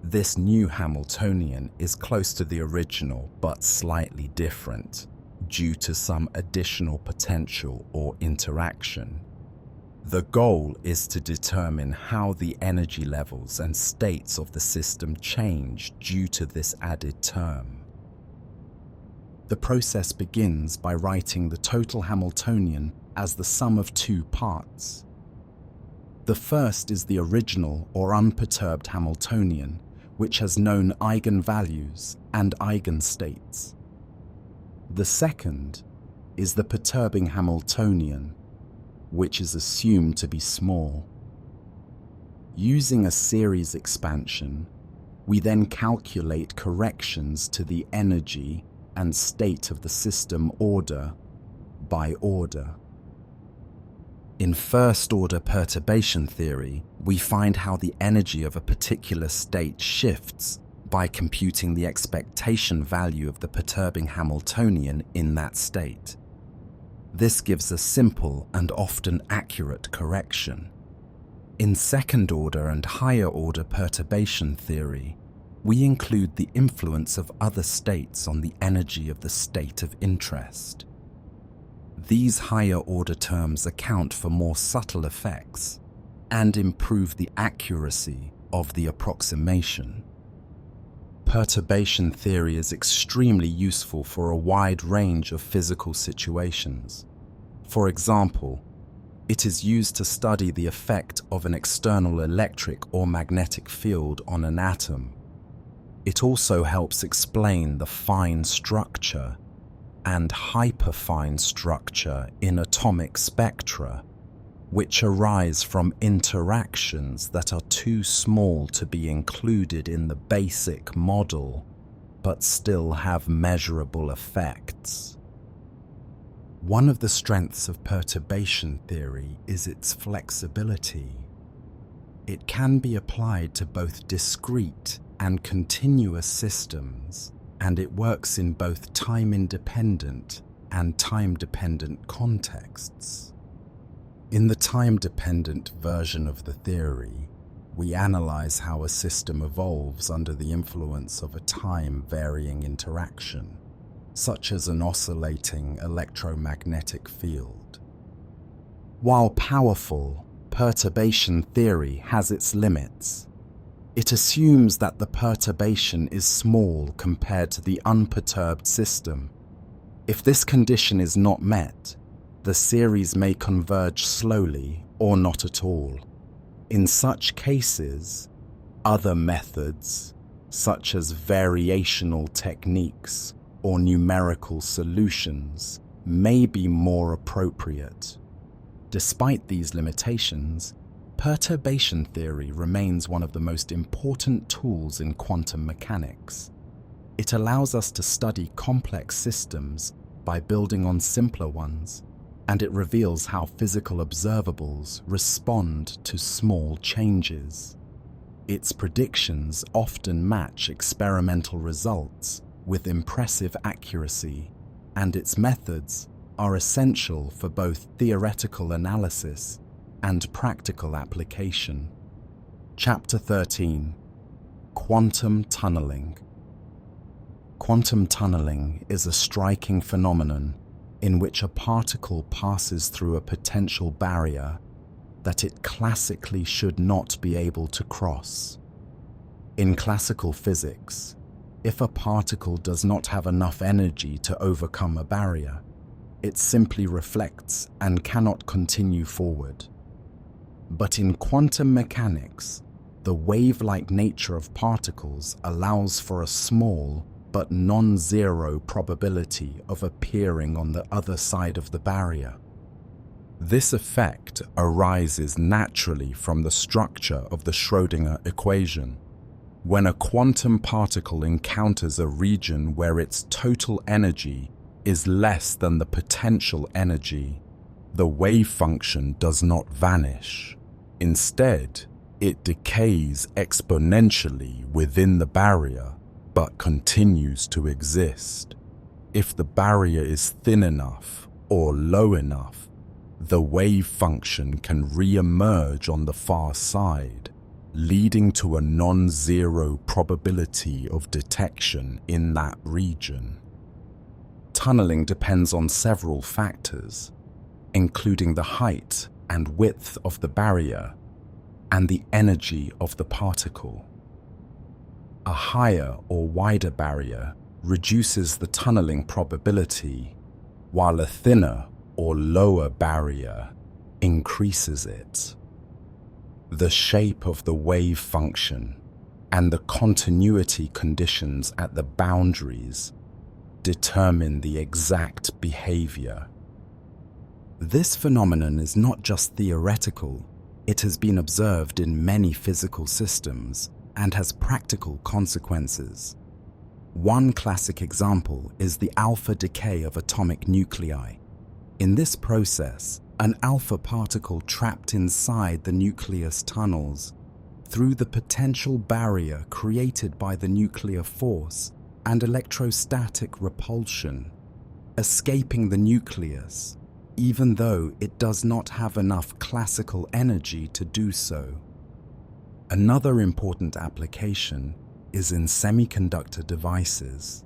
This new Hamiltonian is close to the original but slightly different due to some additional potential or interaction. The goal is to determine how the energy levels and states of the system change due to this added term. The process begins by writing the total Hamiltonian as the sum of two parts. The first is the original or unperturbed Hamiltonian, which has known eigenvalues and eigenstates. The second is the perturbing Hamiltonian, which is assumed to be small. Using a series expansion, we then calculate corrections to the energy and state of the system order by order. In first-order perturbation theory, we find how the energy of a particular state shifts by computing the expectation value of the perturbing Hamiltonian in that state. This gives a simple and often accurate correction. In second-order and higher-order perturbation theory, we include the influence of other states on the energy of the state of interest. These higher-order terms account for more subtle effects and improve the accuracy of the approximation. Perturbation theory is extremely useful for a wide range of physical situations. For example, it is used to study the effect of an external electric or magnetic field on an atom. It also helps explain the fine structure and hyperfine structure in atomic spectra, which arise from interactions that are too small to be included in the basic model, but still have measurable effects. One of the strengths of perturbation theory is its flexibility. It can be applied to both discrete and continuous systems, and it works in both time-independent and time-dependent contexts. In the time-dependent version of the theory, we analyze how a system evolves under the influence of a time-varying interaction, such as an oscillating electromagnetic field. While powerful, perturbation theory has its limits. It assumes that the perturbation is small compared to the unperturbed system. If this condition is not met, the series may converge slowly or not at all. In such cases, other methods, such as variational techniques or numerical solutions, may be more appropriate. Despite these limitations, perturbation theory remains one of the most important tools in quantum mechanics. It allows us to study complex systems by building on simpler ones, and it reveals how physical observables respond to small changes. Its predictions often match experimental results with impressive accuracy, and its methods are essential for both theoretical analysis and practical application. Chapter 13: Quantum Tunneling. Quantum tunneling is a striking phenomenon in which a particle passes through a potential barrier that it classically should not be able to cross. In classical physics, if a particle does not have enough energy to overcome a barrier, it simply reflects and cannot continue forward. But in quantum mechanics, the wave-like nature of particles allows for a small but non-zero probability of appearing on the other side of the barrier. This effect arises naturally from the structure of the Schrödinger equation. When a quantum particle encounters a region where its total energy is less than the potential energy, the wave function does not vanish. Instead, it decays exponentially within the barrier, but continues to exist. If the barrier is thin enough or low enough, the wave function can re-emerge on the far side, leading to a non-zero probability of detection in that region. Tunneling depends on several factors, including the height and width of the barrier and the energy of the particle. A higher or wider barrier reduces the tunneling probability, while a thinner or lower barrier increases it. The shape of the wave function and the continuity conditions at the boundaries determine the exact behavior. This phenomenon is not just theoretical, it has been observed in many physical systems and has practical consequences. One classic example is the alpha decay of atomic nuclei. In this process, an alpha particle trapped inside the nucleus tunnels through the potential barrier created by the nuclear force and electrostatic repulsion, escaping the nucleus, even though it does not have enough classical energy to do so. Another important application is in semiconductor devices.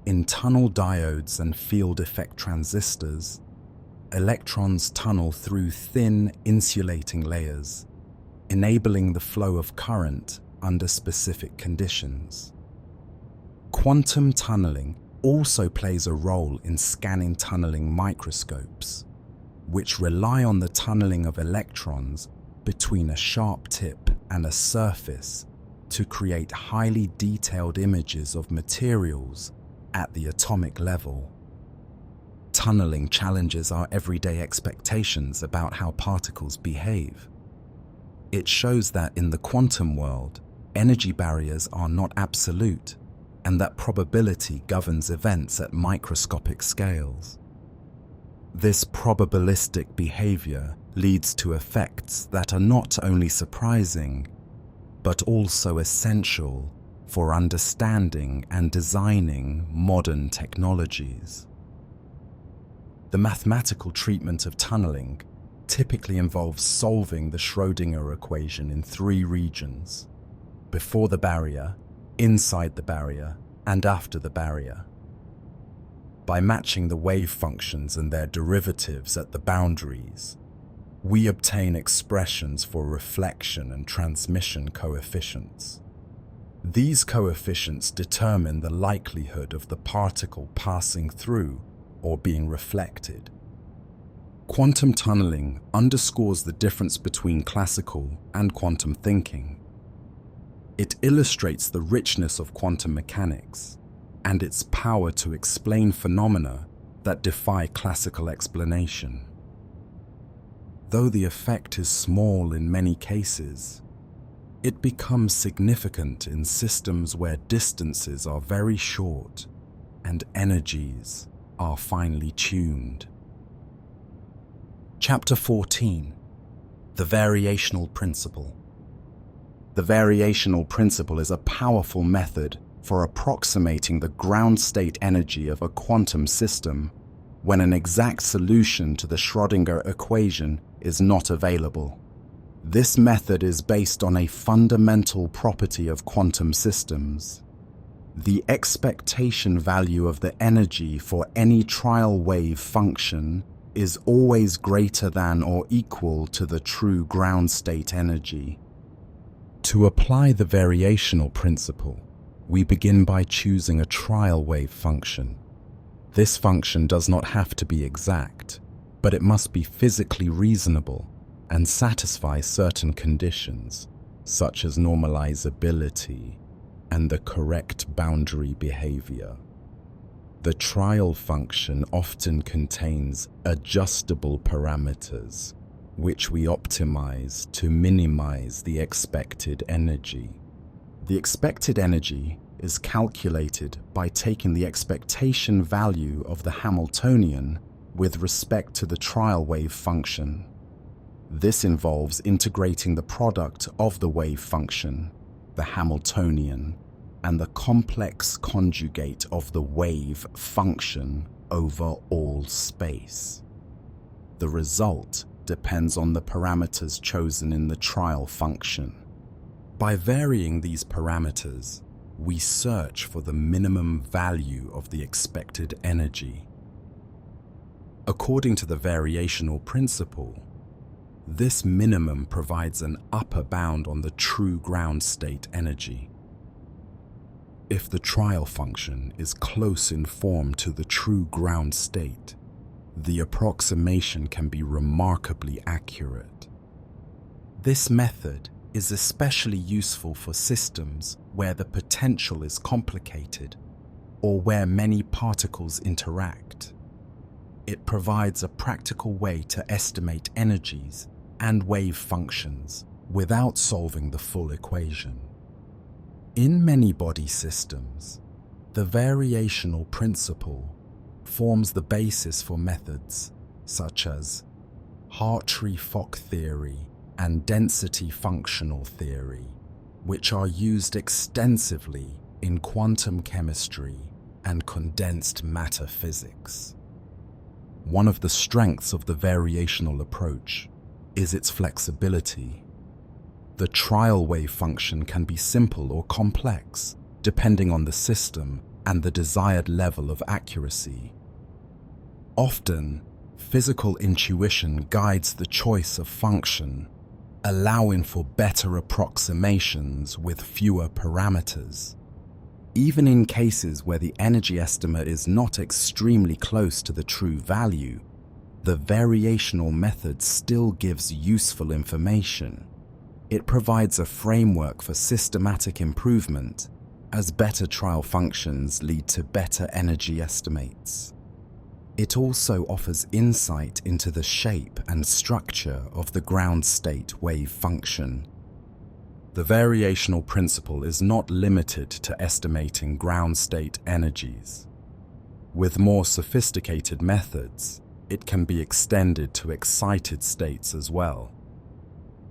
In tunnel diodes and field effect transistors, electrons tunnel through thin insulating layers, enabling the flow of current under specific conditions. Quantum tunneling also plays a role in scanning tunneling microscopes, which rely on the tunneling of electrons between a sharp tip and a surface to create highly detailed images of materials at the atomic level. Tunneling challenges our everyday expectations about how particles behave. It shows that in the quantum world, energy barriers are not absolute, and that probability governs events at microscopic scales. This probabilistic behavior leads to effects that are not only surprising, but also essential for understanding and designing modern technologies. The mathematical treatment of tunneling typically involves solving the Schrödinger equation in three regions: before the barrier, inside the barrier, and after the barrier. By matching the wave functions and their derivatives at the boundaries, we obtain expressions for reflection and transmission coefficients. These coefficients determine the likelihood of the particle passing through or being reflected. Quantum tunneling underscores the difference between classical and quantum thinking. It illustrates the richness of quantum mechanics and its power to explain phenomena that defy classical explanation. Though the effect is small in many cases, it becomes significant in systems where distances are very short and energies are finely tuned. Chapter 14. The Variational Principle. The variational principle is a powerful method for approximating the ground state energy of a quantum system when an exact solution to the Schrödinger equation is not available. This method is based on a fundamental property of quantum systems. The expectation value of the energy for any trial wave function is always greater than or equal to the true ground state energy. To apply the variational principle, we begin by choosing a trial wave function. This function does not have to be exact, but it must be physically reasonable and satisfy certain conditions, such as normalizability and the correct boundary behavior. The trial function often contains adjustable parameters, which we optimize to minimize the expected energy. The expected energy is calculated by taking the expectation value of the Hamiltonian with respect to the trial wave function. This involves integrating the product of the wave function, the Hamiltonian, and the complex conjugate of the wave function over all space. The result depends on the parameters chosen in the trial function. By varying these parameters, we search for the minimum value of the expected energy. According to the variational principle, this minimum provides an upper bound on the true ground state energy. If the trial function is close in form to the true ground state, the approximation can be remarkably accurate. This method is especially useful for systems where the potential is complicated or where many particles interact. It provides a practical way to estimate energies and wave functions without solving the full equation. In many body systems, the variational principle forms the basis for methods such as Hartree-Fock theory and density functional theory, which are used extensively in quantum chemistry and condensed matter physics. One of the strengths of the variational approach is its flexibility. The trial wave function can be simple or complex, depending on the system and the desired level of accuracy. Often, physical intuition guides the choice of function, allowing for better approximations with fewer parameters. Even in cases where the energy estimate is not extremely close to the true value, the variational method still gives useful information. It provides a framework for systematic improvement, as better trial functions lead to better energy estimates. It also offers insight into the shape and structure of the ground state wave function. The variational principle is not limited to estimating ground state energies. With more sophisticated methods, it can be extended to excited states as well.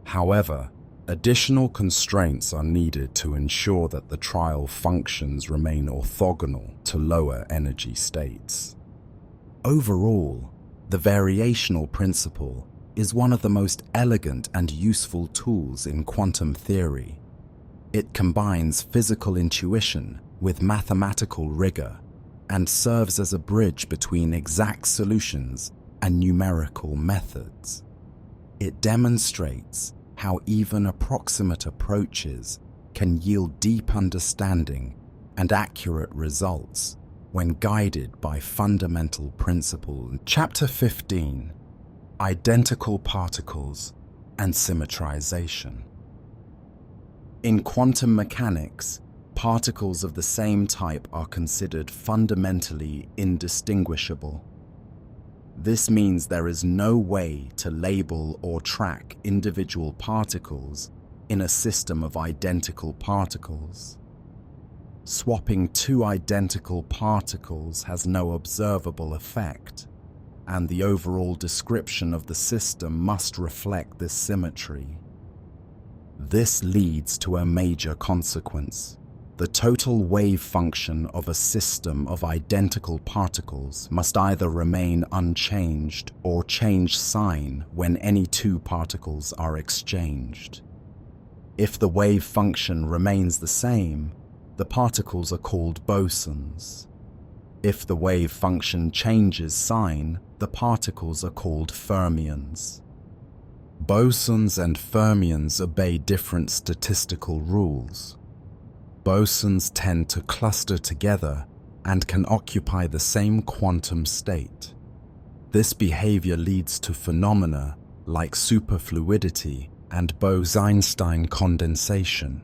However, additional constraints are needed to ensure that the trial functions remain orthogonal to lower energy states. Overall, the variational principle is one of the most elegant and useful tools in quantum theory. It combines physical intuition with mathematical rigor and serves as a bridge between exact solutions and numerical methods. It demonstrates how even approximate approaches can yield deep understanding and accurate results when guided by fundamental principles. Chapter 15: Identical Particles and Symmetrization. In quantum mechanics, particles of the same type are considered fundamentally indistinguishable. This means there is no way to label or track individual particles in a system of identical particles. Swapping two identical particles has no observable effect, and the overall description of the system must reflect this symmetry. This leads to a major consequence. The total wave function of a system of identical particles must either remain unchanged or change sign when any two particles are exchanged. If the wave function remains the same, the particles are called bosons. If the wave function changes sign, the particles are called fermions. Bosons and fermions obey different statistical rules. Bosons tend to cluster together and can occupy the same quantum state. This behavior leads to phenomena like superfluidity and Bose-Einstein condensation.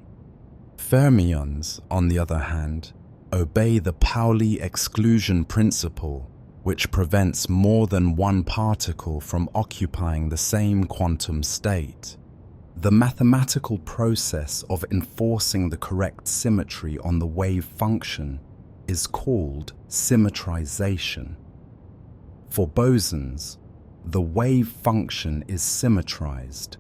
Fermions, on the other hand, obey the Pauli exclusion principle, which prevents more than one particle from occupying the same quantum state. The mathematical process of enforcing the correct symmetry on the wave function is called symmetrization. For bosons, the wave function is symmetrized,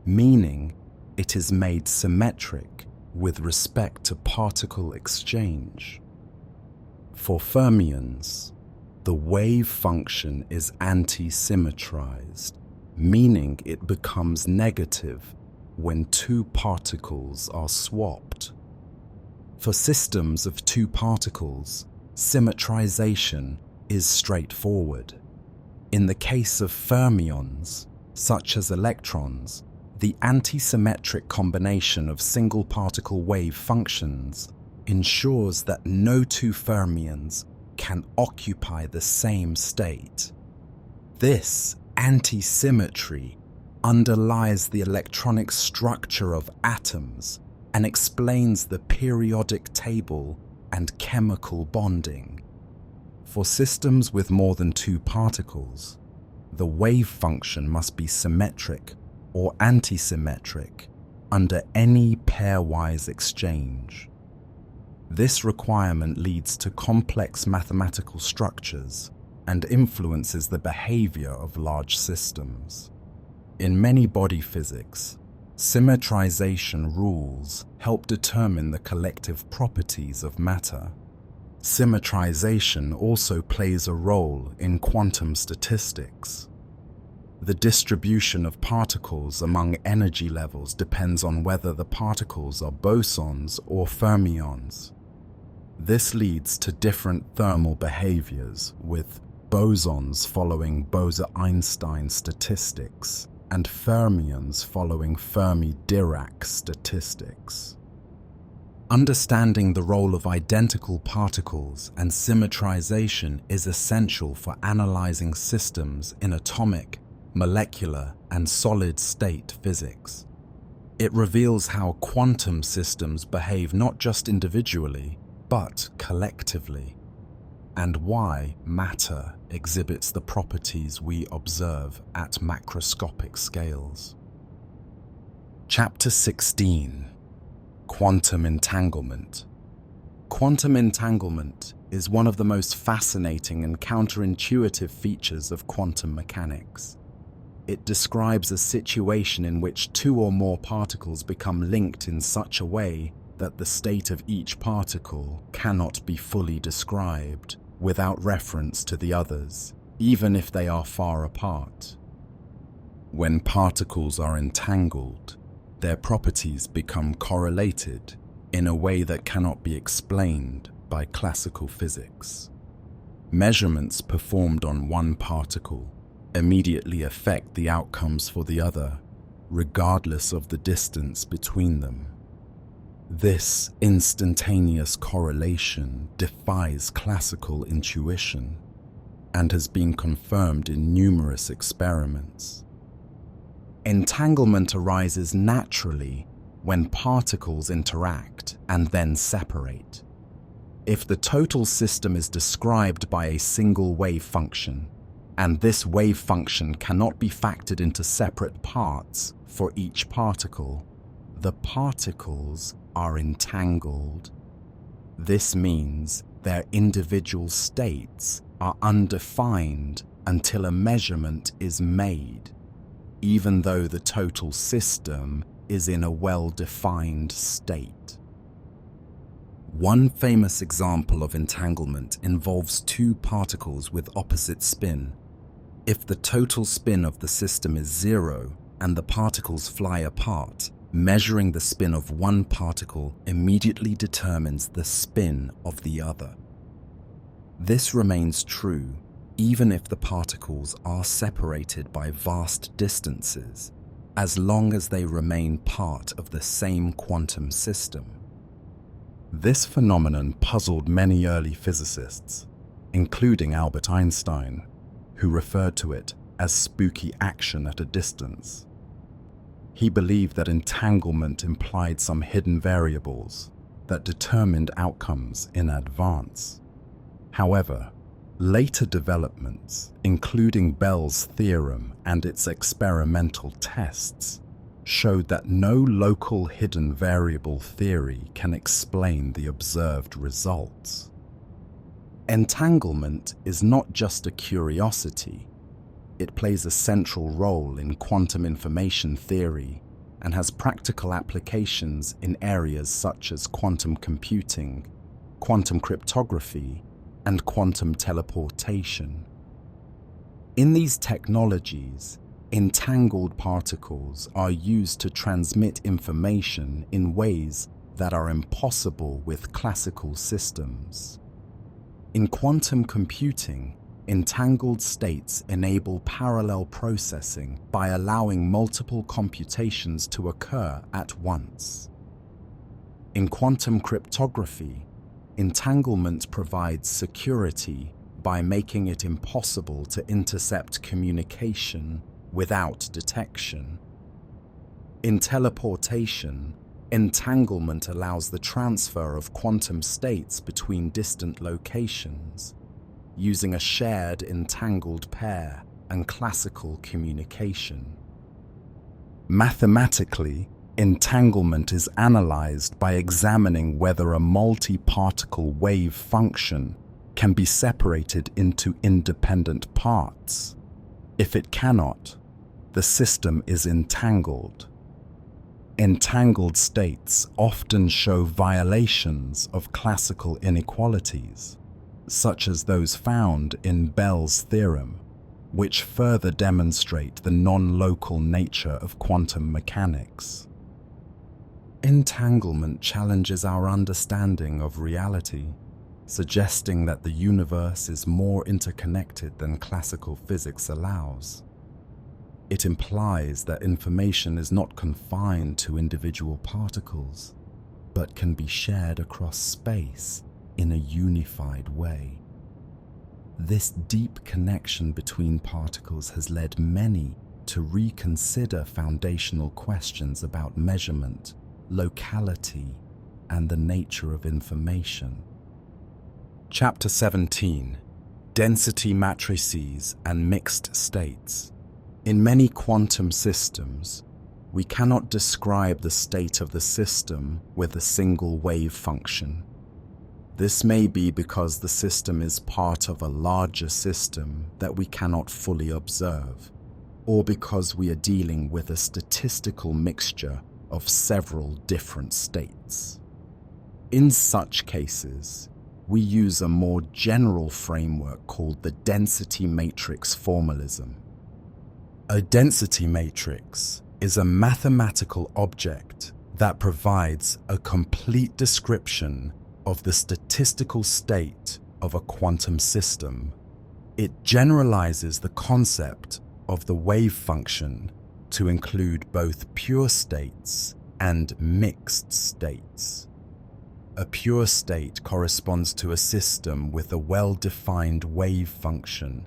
meaning it is made symmetric with respect to particle exchange. For fermions, the wave function is anti-symmetrized, meaning it becomes negative when two particles are swapped. For systems of two particles, symmetrization is straightforward. In the case of fermions, such as electrons, the antisymmetric combination of single particle wave functions ensures that no two fermions can occupy the same state. This antisymmetry underlies the electronic structure of atoms and explains the periodic table and chemical bonding. For systems with more than two particles, the wave function must be symmetric or antisymmetric under any pairwise exchange. This requirement leads to complex mathematical structures and influences the behavior of large systems. In many body physics, symmetrization rules help determine the collective properties of matter. Symmetrization also plays a role in quantum statistics. The distribution of particles among energy levels depends on whether the particles are bosons or fermions. This leads to different thermal behaviors, with bosons following Bose-Einstein statistics and fermions following Fermi-Dirac statistics. Understanding the role of identical particles and symmetrization is essential for analyzing systems in atomic, molecular, and solid-state physics. It reveals how quantum systems behave not just individually, but collectively, and why matter exhibits the properties we observe at macroscopic scales. Chapter 16. Quantum entanglement. Quantum entanglement is one of the most fascinating and counterintuitive features of quantum mechanics. It describes a situation in which two or more particles become linked in such a way that the state of each particle cannot be fully described without reference to the others, even if they are far apart. When particles are entangled, their properties become correlated in a way that cannot be explained by classical physics. Measurements performed on one particle immediately affect the outcomes for the other, regardless of the distance between them. This instantaneous correlation defies classical intuition and has been confirmed in numerous experiments. Entanglement arises naturally when particles interact and then separate. If the total system is described by a single wave function, and this wave function cannot be factored into separate parts for each particle, the particles are entangled. This means their individual states are undefined until a measurement is made, even though the total system is in a well-defined state. One famous example of entanglement involves two particles with opposite spin. If the total spin of the system is 0 and the particles fly apart, Measuring the spin of one particle immediately determines the spin of the other. This remains true even if the particles are separated by vast distances, as long as they remain part of the same quantum system. This phenomenon puzzled many early physicists, including Albert Einstein, who referred to it as spooky action at a distance. He believed that entanglement implied some hidden variables that determined outcomes in advance. However, later developments, including Bell's theorem and its experimental tests, showed that no local hidden variable theory can explain the observed results. Entanglement is not just a curiosity. It plays a central role in quantum information theory and has practical applications in areas such as quantum computing, quantum cryptography, and quantum teleportation. In these technologies, entangled particles are used to transmit information in ways that are impossible with classical systems. In quantum computing, entangled states enable parallel processing by allowing multiple computations to occur at once. In quantum cryptography, entanglement provides security by making it impossible to intercept communication without detection. In teleportation, entanglement allows the transfer of quantum states between distant locations, using a shared entangled pair and classical communication. Mathematically, entanglement is analyzed by examining whether a multi-particle wave function can be separated into independent parts. If it cannot, the system is entangled. Entangled states often show violations of classical inequalities, such as those found in Bell's theorem, which further demonstrate the non-local nature of quantum mechanics. Entanglement challenges our understanding of reality, suggesting that the universe is more interconnected than classical physics allows. It implies that information is not confined to individual particles, but can be shared across space in a unified way. This deep connection between particles has led many to reconsider foundational questions about measurement, locality, and the nature of information. Chapter 17: Density matrices and mixed states. In many quantum systems, we cannot describe the state of the system with a single wave function. This may be because the system is part of a larger system that we cannot fully observe, or because we are dealing with a statistical mixture of several different states. In such cases, we use a more general framework called the density matrix formalism. A density matrix is a mathematical object that provides a complete description of the statistical state of a quantum system. It generalizes the concept of the wave function to include both pure states and mixed states. A pure state corresponds to a system with a well-defined wave function,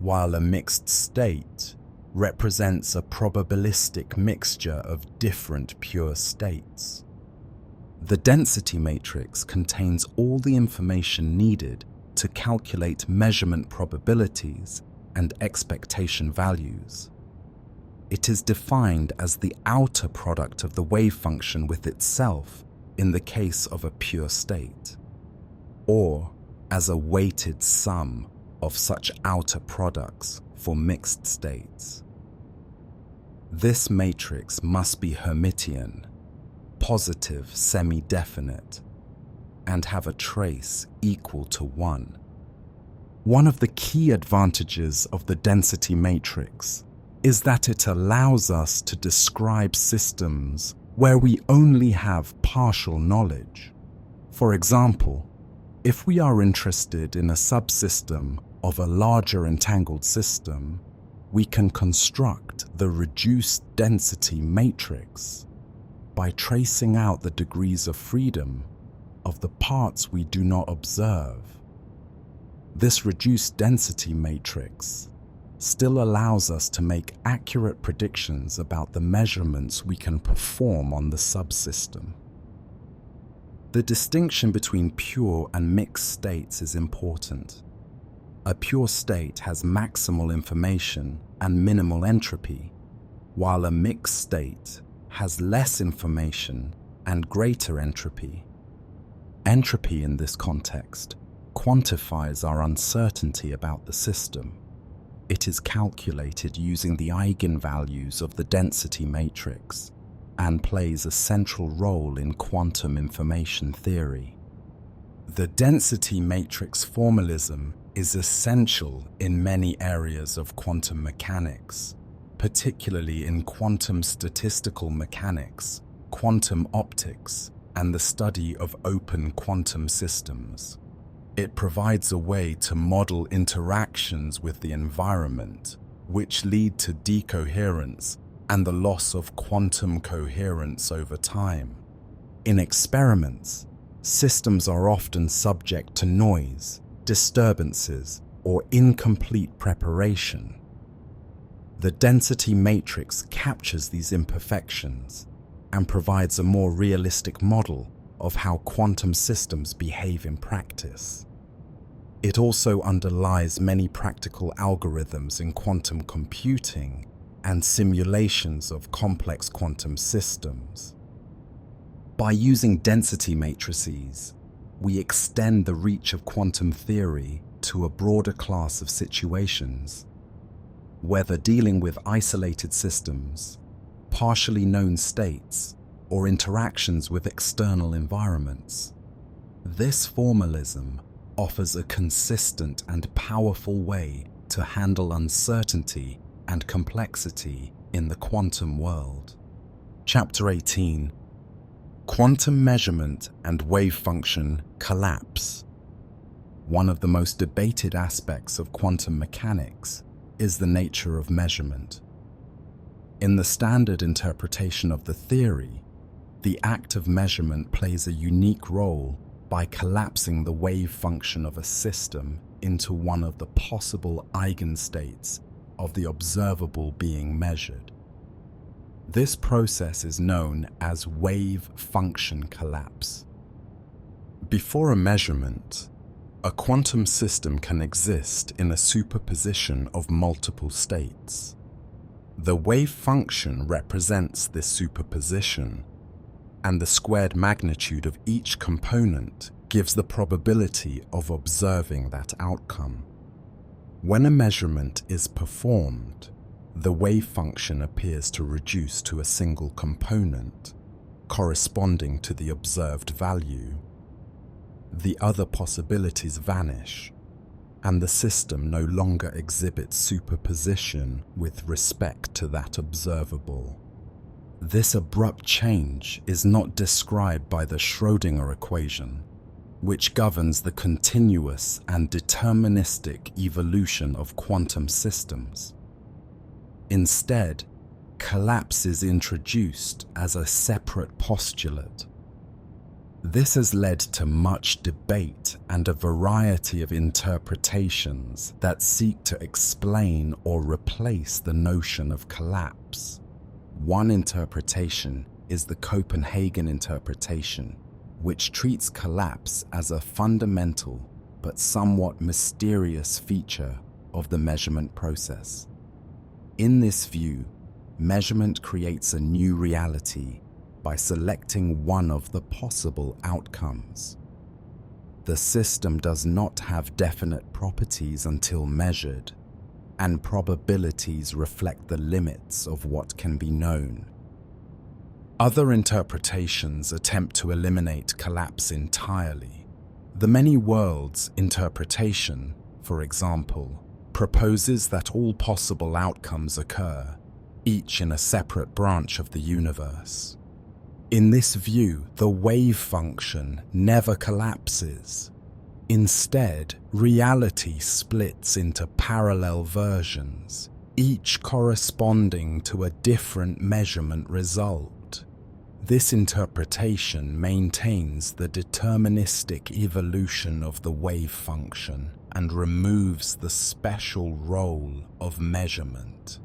while a mixed state represents a probabilistic mixture of different pure states. The density matrix contains all the information needed to calculate measurement probabilities and expectation values. It is defined as the outer product of the wave function with itself in the case of a pure state, or as a weighted sum of such outer products for mixed states. This matrix must be Hermitian, positive semi-definite, and have a trace equal to 1. One of the key advantages of the density matrix is that it allows us to describe systems where we only have partial knowledge. For example, if we are interested in a subsystem of a larger entangled system, we can construct the reduced density matrix by tracing out the degrees of freedom of the parts we do not observe. This reduced density matrix still allows us to make accurate predictions about the measurements we can perform on the subsystem. The distinction between pure and mixed states is important. A pure state has maximal information and minimal entropy, while a mixed state has less information and greater entropy. Entropy in this context quantifies our uncertainty about the system. It is calculated using the eigenvalues of the density matrix and plays a central role in quantum information theory. The density matrix formalism is essential in many areas of quantum mechanics, particularly in quantum statistical mechanics, quantum optics, and the study of open quantum systems. It provides a way to model interactions with the environment, which lead to decoherence and the loss of quantum coherence over time. In experiments, systems are often subject to noise, disturbances, or incomplete preparation. The density matrix captures these imperfections and provides a more realistic model of how quantum systems behave in practice. It also underlies many practical algorithms in quantum computing and simulations of complex quantum systems. By using density matrices, we extend the reach of quantum theory to a broader class of situations, whether dealing with isolated systems, partially known states, or interactions with external environments. This formalism offers a consistent and powerful way to handle uncertainty and complexity in the quantum world. Chapter 18: Quantum Measurement and Wave Function Collapse. One of the most debated aspects of quantum mechanics is the nature of measurement. In the standard interpretation of the theory, the act of measurement plays a unique role by collapsing the wave function of a system into one of the possible eigenstates of the observable being measured. This process is known as wave function collapse. Before a measurement, a quantum system can exist in a superposition of multiple states. The wave function represents this superposition, and the squared magnitude of each component gives the probability of observing that outcome. When a measurement is performed, the wave function appears to reduce to a single component, corresponding to the observed value. The other possibilities vanish, and the system no longer exhibits superposition with respect to that observable. This abrupt change is not described by the Schrödinger equation, which governs the continuous and deterministic evolution of quantum systems. Instead, collapse is introduced as a separate postulate. This has led to much debate and a variety of interpretations that seek to explain or replace the notion of collapse. One interpretation is the Copenhagen interpretation, which treats collapse as a fundamental but somewhat mysterious feature of the measurement process. In this view, measurement creates a new reality by selecting one of the possible outcomes. The system does not have definite properties until measured, and probabilities reflect the limits of what can be known. Other interpretations attempt to eliminate collapse entirely. The many worlds interpretation, for example, proposes that all possible outcomes occur, each in a separate branch of the universe. In this view, the wave function never collapses. Instead, reality splits into parallel versions, each corresponding to a different measurement result. This interpretation maintains the deterministic evolution of the wave function and removes the special role of measurement.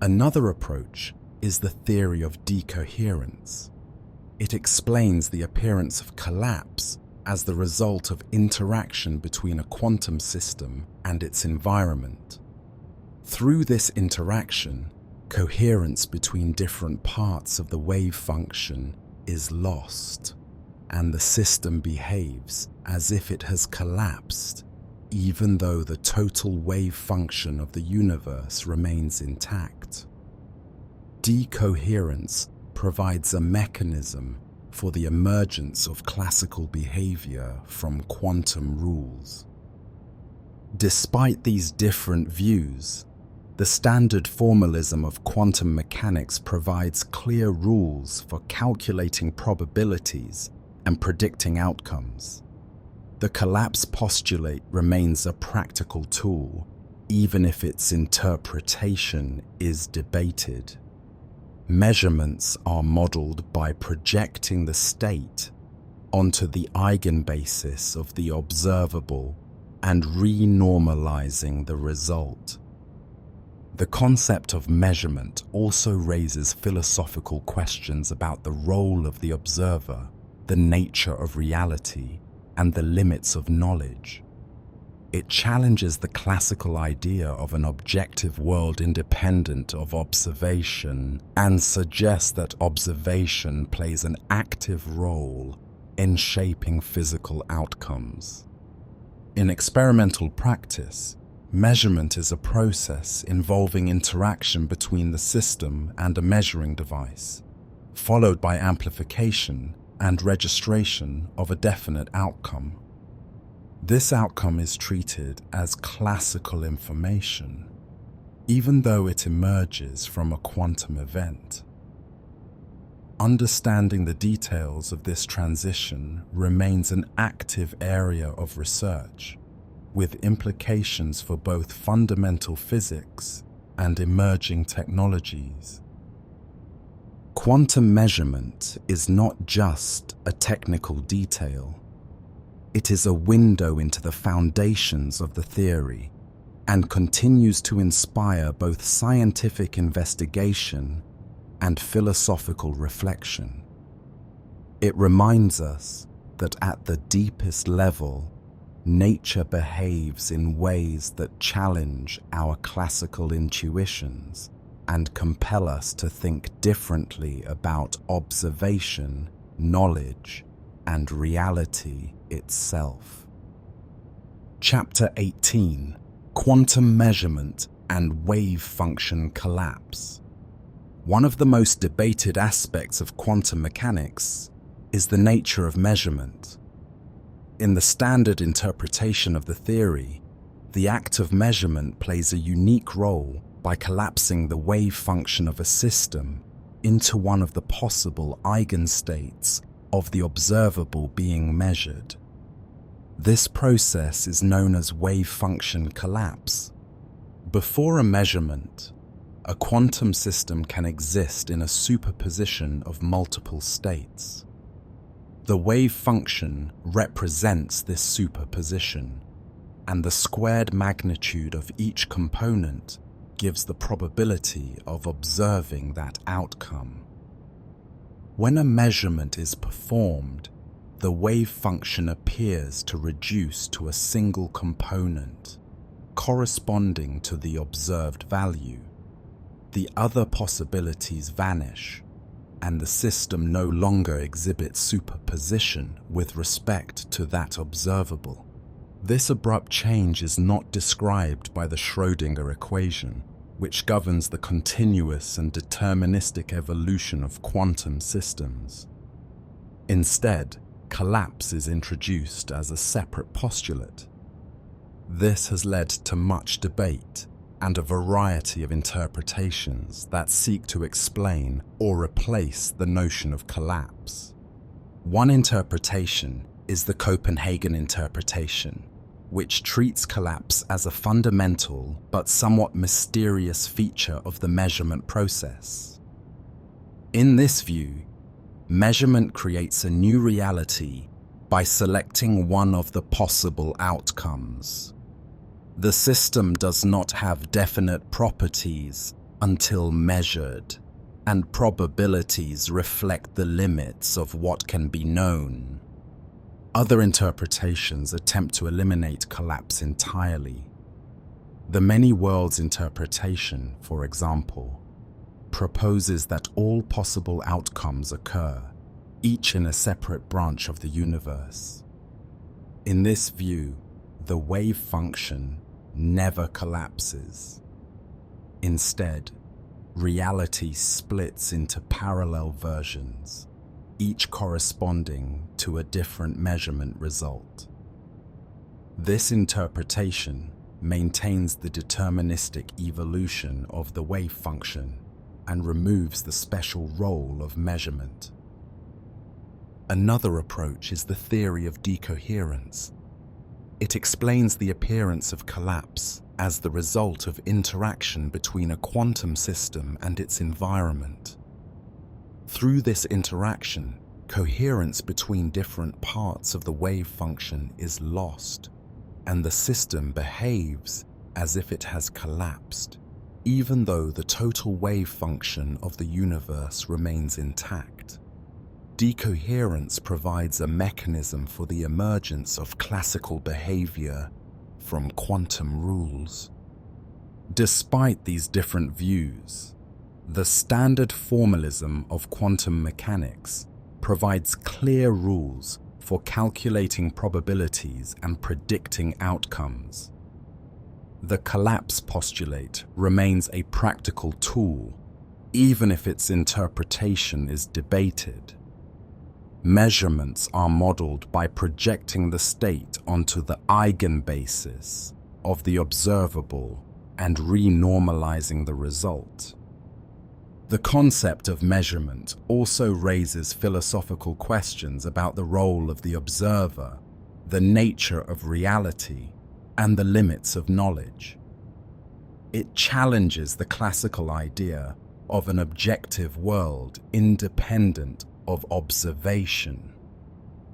Another approach is the theory of decoherence. It explains the appearance of collapse as the result of interaction between a quantum system and its environment. Through this interaction, coherence between different parts of the wave function is lost, and the system behaves as if it has collapsed, even though the total wave function of the universe remains intact. Decoherence provides a mechanism for the emergence of classical behavior from quantum rules. Despite these different views, the standard formalism of quantum mechanics provides clear rules for calculating probabilities and predicting outcomes. The collapse postulate remains a practical tool, even if its interpretation is debated. Measurements are modeled by projecting the state onto the eigenbasis of the observable and renormalizing the result. The concept of measurement also raises philosophical questions about the role of the observer, the nature of reality, and the limits of knowledge. It challenges the classical idea of an objective world independent of observation and suggests that observation plays an active role in shaping physical outcomes. In experimental practice, measurement is a process involving interaction between the system and a measuring device, followed by amplification and registration of a definite outcome. This outcome is treated as classical information, even though it emerges from a quantum event. Understanding the details of this transition remains an active area of research, with implications for both fundamental physics and emerging technologies. Quantum measurement is not just a technical detail. It is a window into the foundations of the theory and continues to inspire both scientific investigation and philosophical reflection. It reminds us that at the deepest level, nature behaves in ways that challenge our classical intuitions and compel us to think differently about observation, knowledge, and reality itself. Chapter 18: Quantum Measurement and Wave Function Collapse. One of the most debated aspects of quantum mechanics is the nature of measurement. In the standard interpretation of the theory, the act of measurement plays a unique role by collapsing the wave function of a system into one of the possible eigenstates of the observable being measured. This process is known as wave function collapse. Before a measurement, a quantum system can exist in a superposition of multiple states. The wave function represents this superposition, and the squared magnitude of each component gives the probability of observing that outcome. When a measurement is performed, the wave function appears to reduce to a single component, corresponding to the observed value. The other possibilities vanish, and the system no longer exhibits superposition with respect to that observable. This abrupt change is not described by the Schrödinger equation, which governs the continuous and deterministic evolution of quantum systems. Instead, collapse is introduced as a separate postulate. This has led to much debate and a variety of interpretations that seek to explain or replace the notion of collapse. One interpretation is the Copenhagen interpretation, which treats collapse as a fundamental but somewhat mysterious feature of the measurement process. In this view, measurement creates a new reality by selecting one of the possible outcomes. The system does not have definite properties until measured, and probabilities reflect the limits of what can be known. Other interpretations attempt to eliminate collapse entirely. The many worlds interpretation, for example, proposes that all possible outcomes occur, each in a separate branch of the universe. In this view, the wave function never collapses. Instead, reality splits into parallel versions, each corresponding to a different measurement result. This interpretation maintains the deterministic evolution of the wave function and removes the special role of measurement. Another approach is the theory of decoherence. It explains the appearance of collapse as the result of interaction between a quantum system and its environment. Through this interaction, coherence between different parts of the wave function is lost, and the system behaves as if it has collapsed, even though the total wave function of the universe remains intact. Decoherence provides a mechanism for the emergence of classical behavior from quantum rules. Despite these different views, the standard formalism of quantum mechanics provides clear rules for calculating probabilities and predicting outcomes. The collapse postulate remains a practical tool, even if its interpretation is debated. Measurements are modeled by projecting the state onto the eigenbasis of the observable and renormalizing the result. The concept of measurement also raises philosophical questions about the role of the observer, the nature of reality, and the limits of knowledge. It challenges the classical idea of an objective world independent of observation,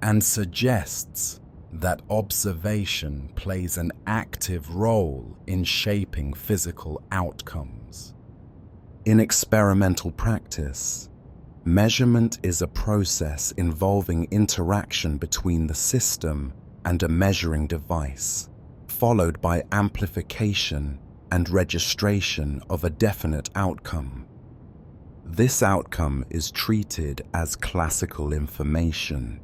and suggests that observation plays an active role in shaping physical outcomes. In experimental practice, measurement is a process involving interaction between the system and a measuring device, followed by amplification and registration of a definite outcome. This outcome is treated as classical information,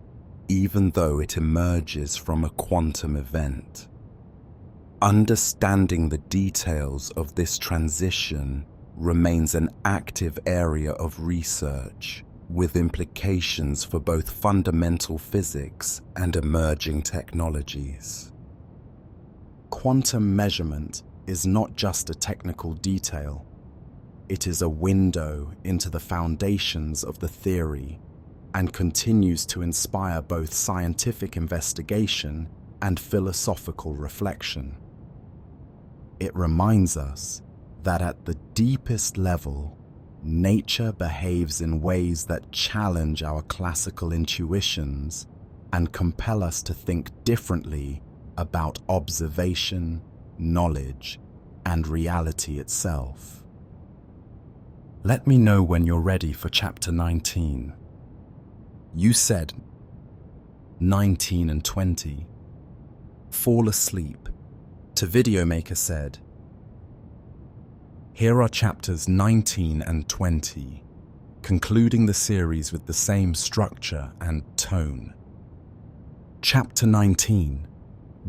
even though it emerges from a quantum event. Understanding the details of this transition remains an active area of research, with implications for both fundamental physics and emerging technologies. Quantum measurement is not just a technical detail. It is a window into the foundations of the theory and continues to inspire both scientific investigation and philosophical reflection. It reminds us that at the deepest level, nature behaves in ways that challenge our classical intuitions and compel us to think differently about observation, knowledge, and reality itself. Let me know when you're ready for chapter 19. You said 19 and 20. Fall asleep. To Videomaker said, here are chapters 19 and 20, concluding the series with the same structure and tone. Chapter 19,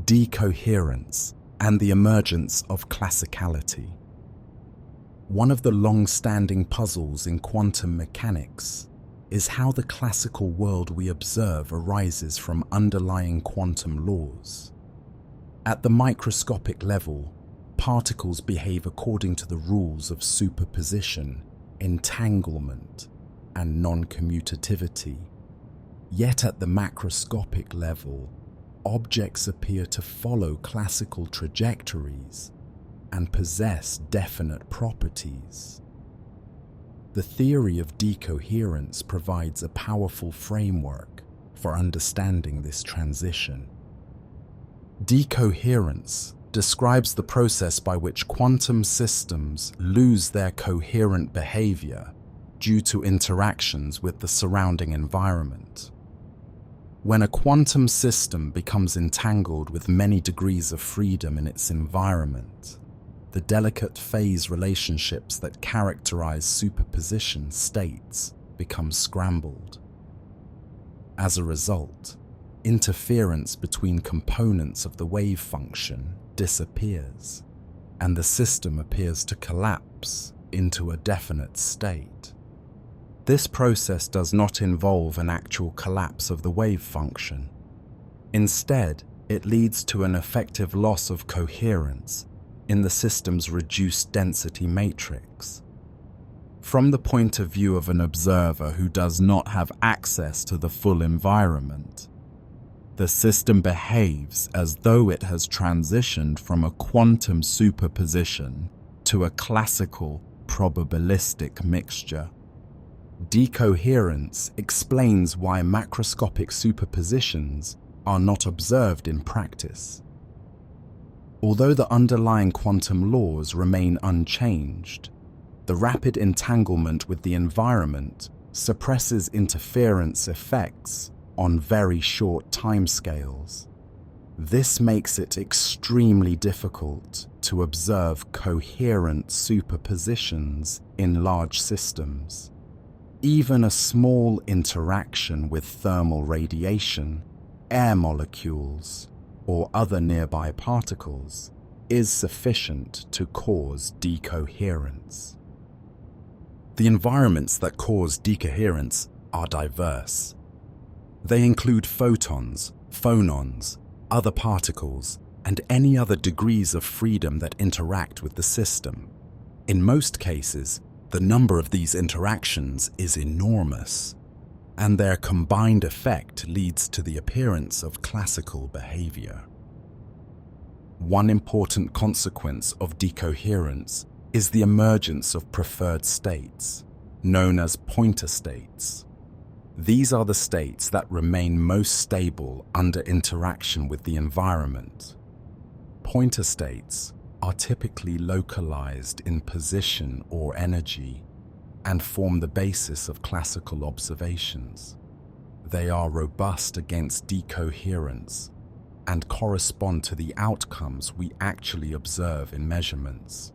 Decoherence and the Emergence of Classicality. One of the long-standing puzzles in quantum mechanics is how the classical world we observe arises from underlying quantum laws. At the microscopic level, particles behave according to the rules of superposition, entanglement, and non-commutativity. Yet at the macroscopic level, objects appear to follow classical trajectories and possess definite properties. The theory of decoherence provides a powerful framework for understanding this transition. Decoherence describes the process by which quantum systems lose their coherent behavior due to interactions with the surrounding environment. When a quantum system becomes entangled with many degrees of freedom in its environment, the delicate phase relationships that characterize superposition states become scrambled. As a result, interference between components of the wave function disappears, and the system appears to collapse into a definite state. This process does not involve an actual collapse of the wave function. Instead, it leads to an effective loss of coherence in the system's reduced density matrix. From the point of view of an observer who does not have access to the full environment, the system behaves as though it has transitioned from a quantum superposition to a classical probabilistic mixture. Decoherence explains why macroscopic superpositions are not observed in practice. Although the underlying quantum laws remain unchanged, the rapid entanglement with the environment suppresses interference effects on very short timescales. This makes it extremely difficult to observe coherent superpositions in large systems. Even a small interaction with thermal radiation, air molecules, or other nearby particles is sufficient to cause decoherence. The environments that cause decoherence are diverse. They include photons, phonons, other particles, and any other degrees of freedom that interact with the system. In most cases, the number of these interactions is enormous, and their combined effect leads to the appearance of classical behavior. One important consequence of decoherence is the emergence of preferred states, known as pointer states. These are the states that remain most stable under interaction with the environment. Pointer states are typically localized in position or energy and form the basis of classical observations. They are robust against decoherence and correspond to the outcomes we actually observe in measurements.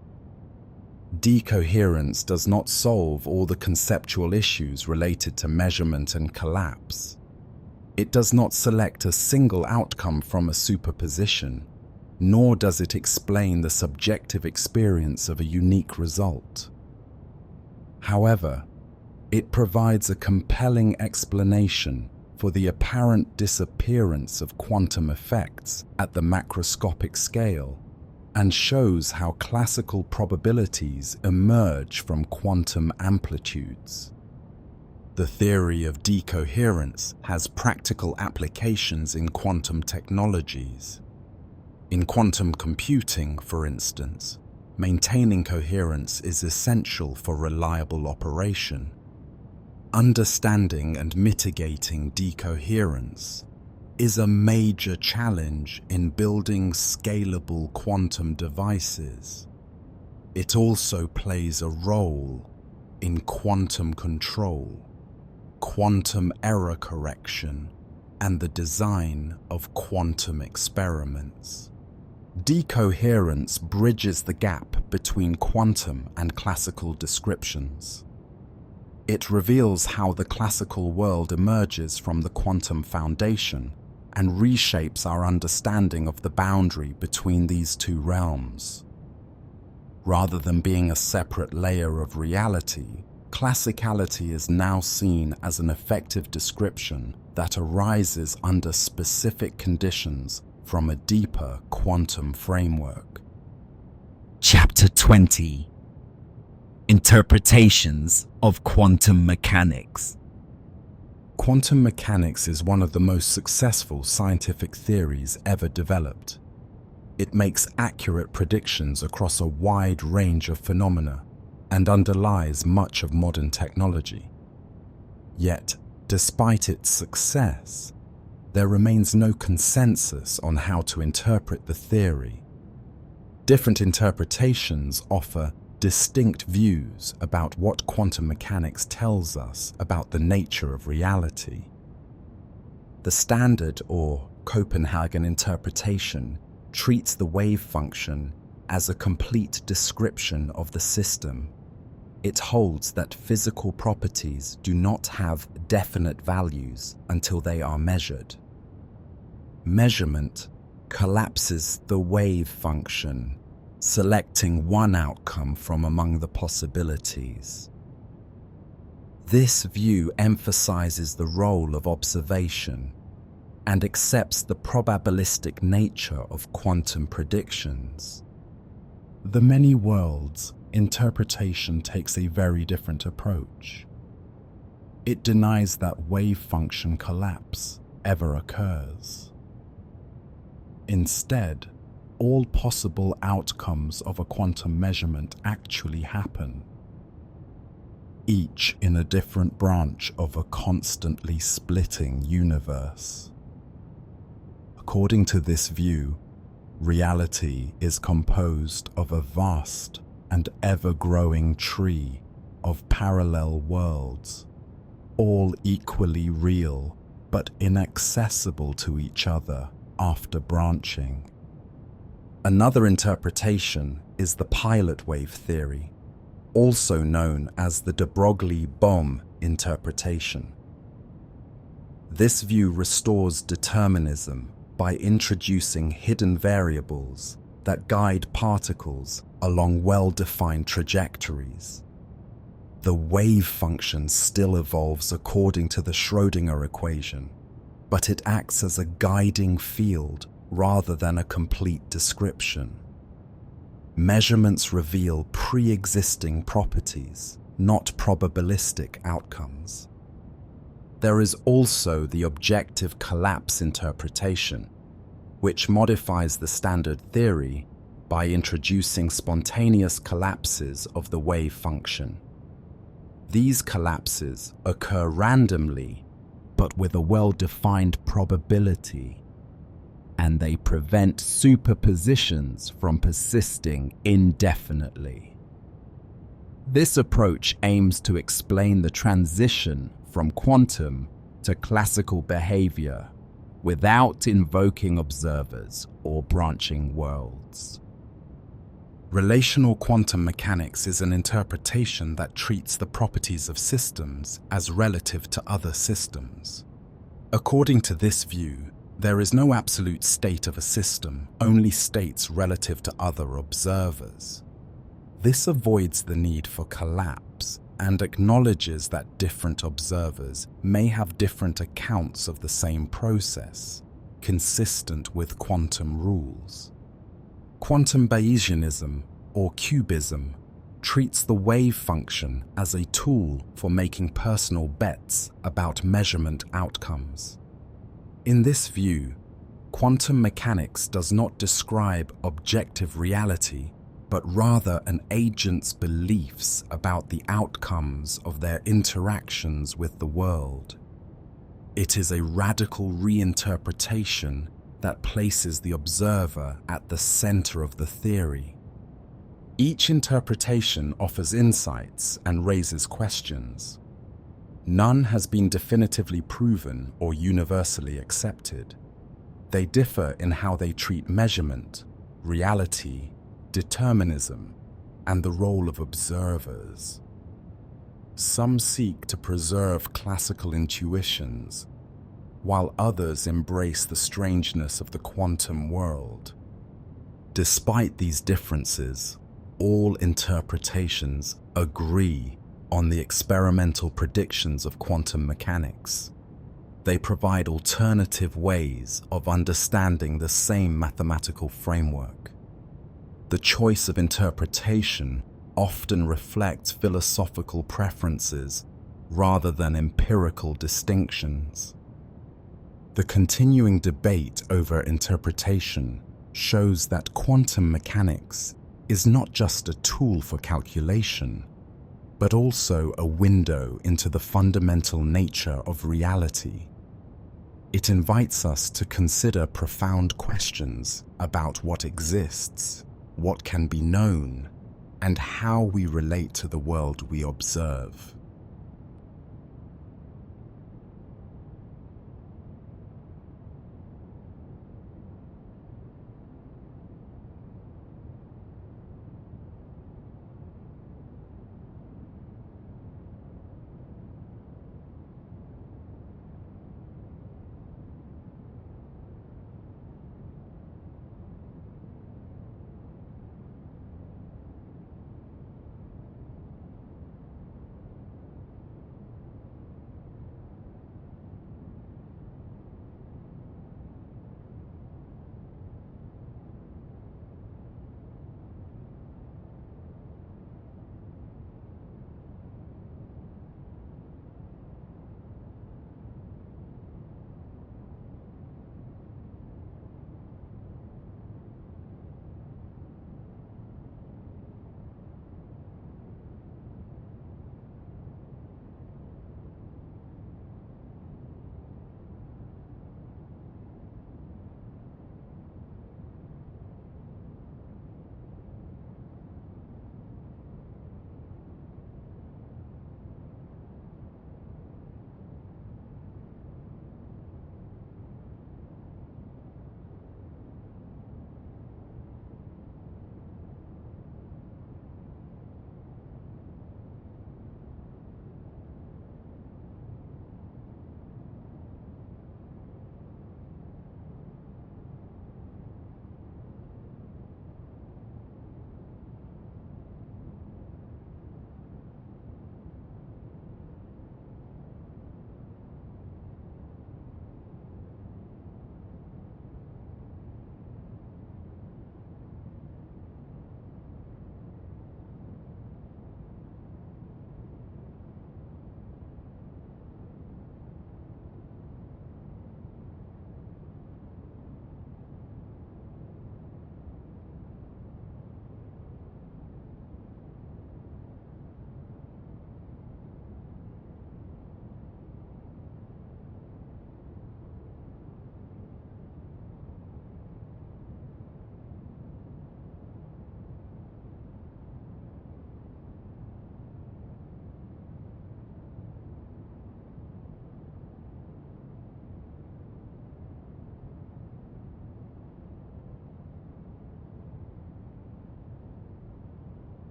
Decoherence does not solve all the conceptual issues related to measurement and collapse. It does not select a single outcome from a superposition, nor does it explain the subjective experience of a unique result. However, it provides a compelling explanation for the apparent disappearance of quantum effects at the macroscopic scale and shows how classical probabilities emerge from quantum amplitudes. The theory of decoherence has practical applications in quantum technologies. In quantum computing, for instance, maintaining coherence is essential for reliable operation. Understanding and mitigating decoherence is a major challenge in building scalable quantum devices. It also plays a role in quantum control, quantum error correction, and the design of quantum experiments. Decoherence bridges the gap between quantum and classical descriptions. It reveals how the classical world emerges from the quantum foundation and reshapes our understanding of the boundary between these two realms. Rather than being a separate layer of reality, classicality is now seen as an effective description that arises under specific conditions from a deeper quantum framework. Chapter 20: Interpretations of Quantum Mechanics. Quantum mechanics is one of the most successful scientific theories ever developed. It makes accurate predictions across a wide range of phenomena and underlies much of modern technology. Yet, despite its success, there remains no consensus on how to interpret the theory. Different interpretations offer distinct views about what quantum mechanics tells us about the nature of reality. The standard or Copenhagen interpretation treats the wave function as a complete description of the system. It holds that physical properties do not have definite values until they are measured. Measurement collapses the wave function, selecting one outcome from among the possibilities. This view emphasizes the role of observation and accepts the probabilistic nature of quantum predictions. The many worlds interpretation takes a very different approach. It denies that wave function collapse ever occurs. Instead, all possible outcomes of a quantum measurement actually happen, each in a different branch of a constantly splitting universe. According to this view, reality is composed of a vast and ever-growing tree of parallel worlds, all equally real but inaccessible to each other after branching. Another interpretation is the pilot wave theory, also known as the de Broglie-Bohm interpretation. This view restores determinism by introducing hidden variables that guide particles along well-defined trajectories. The wave function still evolves according to the Schrödinger equation, but it acts as a guiding field rather than a complete description. Measurements reveal pre-existing properties, not probabilistic outcomes. There is also the objective collapse interpretation, which modifies the standard theory by introducing spontaneous collapses of the wave function. These collapses occur randomly, but with a well-defined probability, and they prevent superpositions from persisting indefinitely. This approach aims to explain the transition from quantum to classical behavior without invoking observers or branching worlds. Relational quantum mechanics is an interpretation that treats the properties of systems as relative to other systems. According to this view, there is no absolute state of a system, only states relative to other observers. This avoids the need for collapse and acknowledges that different observers may have different accounts of the same process, consistent with quantum rules. Quantum Bayesianism, or cubism, treats the wave function as a tool for making personal bets about measurement outcomes. In this view, quantum mechanics does not describe objective reality, but rather an agent's beliefs about the outcomes of their interactions with the world. It is a radical reinterpretation that places the observer at the center of the theory. Each interpretation offers insights and raises questions. None has been definitively proven or universally accepted. They differ in how they treat measurement, reality, determinism, and the role of observers. Some seek to preserve classical intuitions, while others embrace the strangeness of the quantum world. Despite these differences, all interpretations agree on the experimental predictions of quantum mechanics. They provide alternative ways of understanding the same mathematical framework. The choice of interpretation often reflects philosophical preferences rather than empirical distinctions. The continuing debate over interpretation shows that quantum mechanics is not just a tool for calculation, but also a window into the fundamental nature of reality. It invites us to consider profound questions about what exists, what can be known, and how we relate to the world we observe.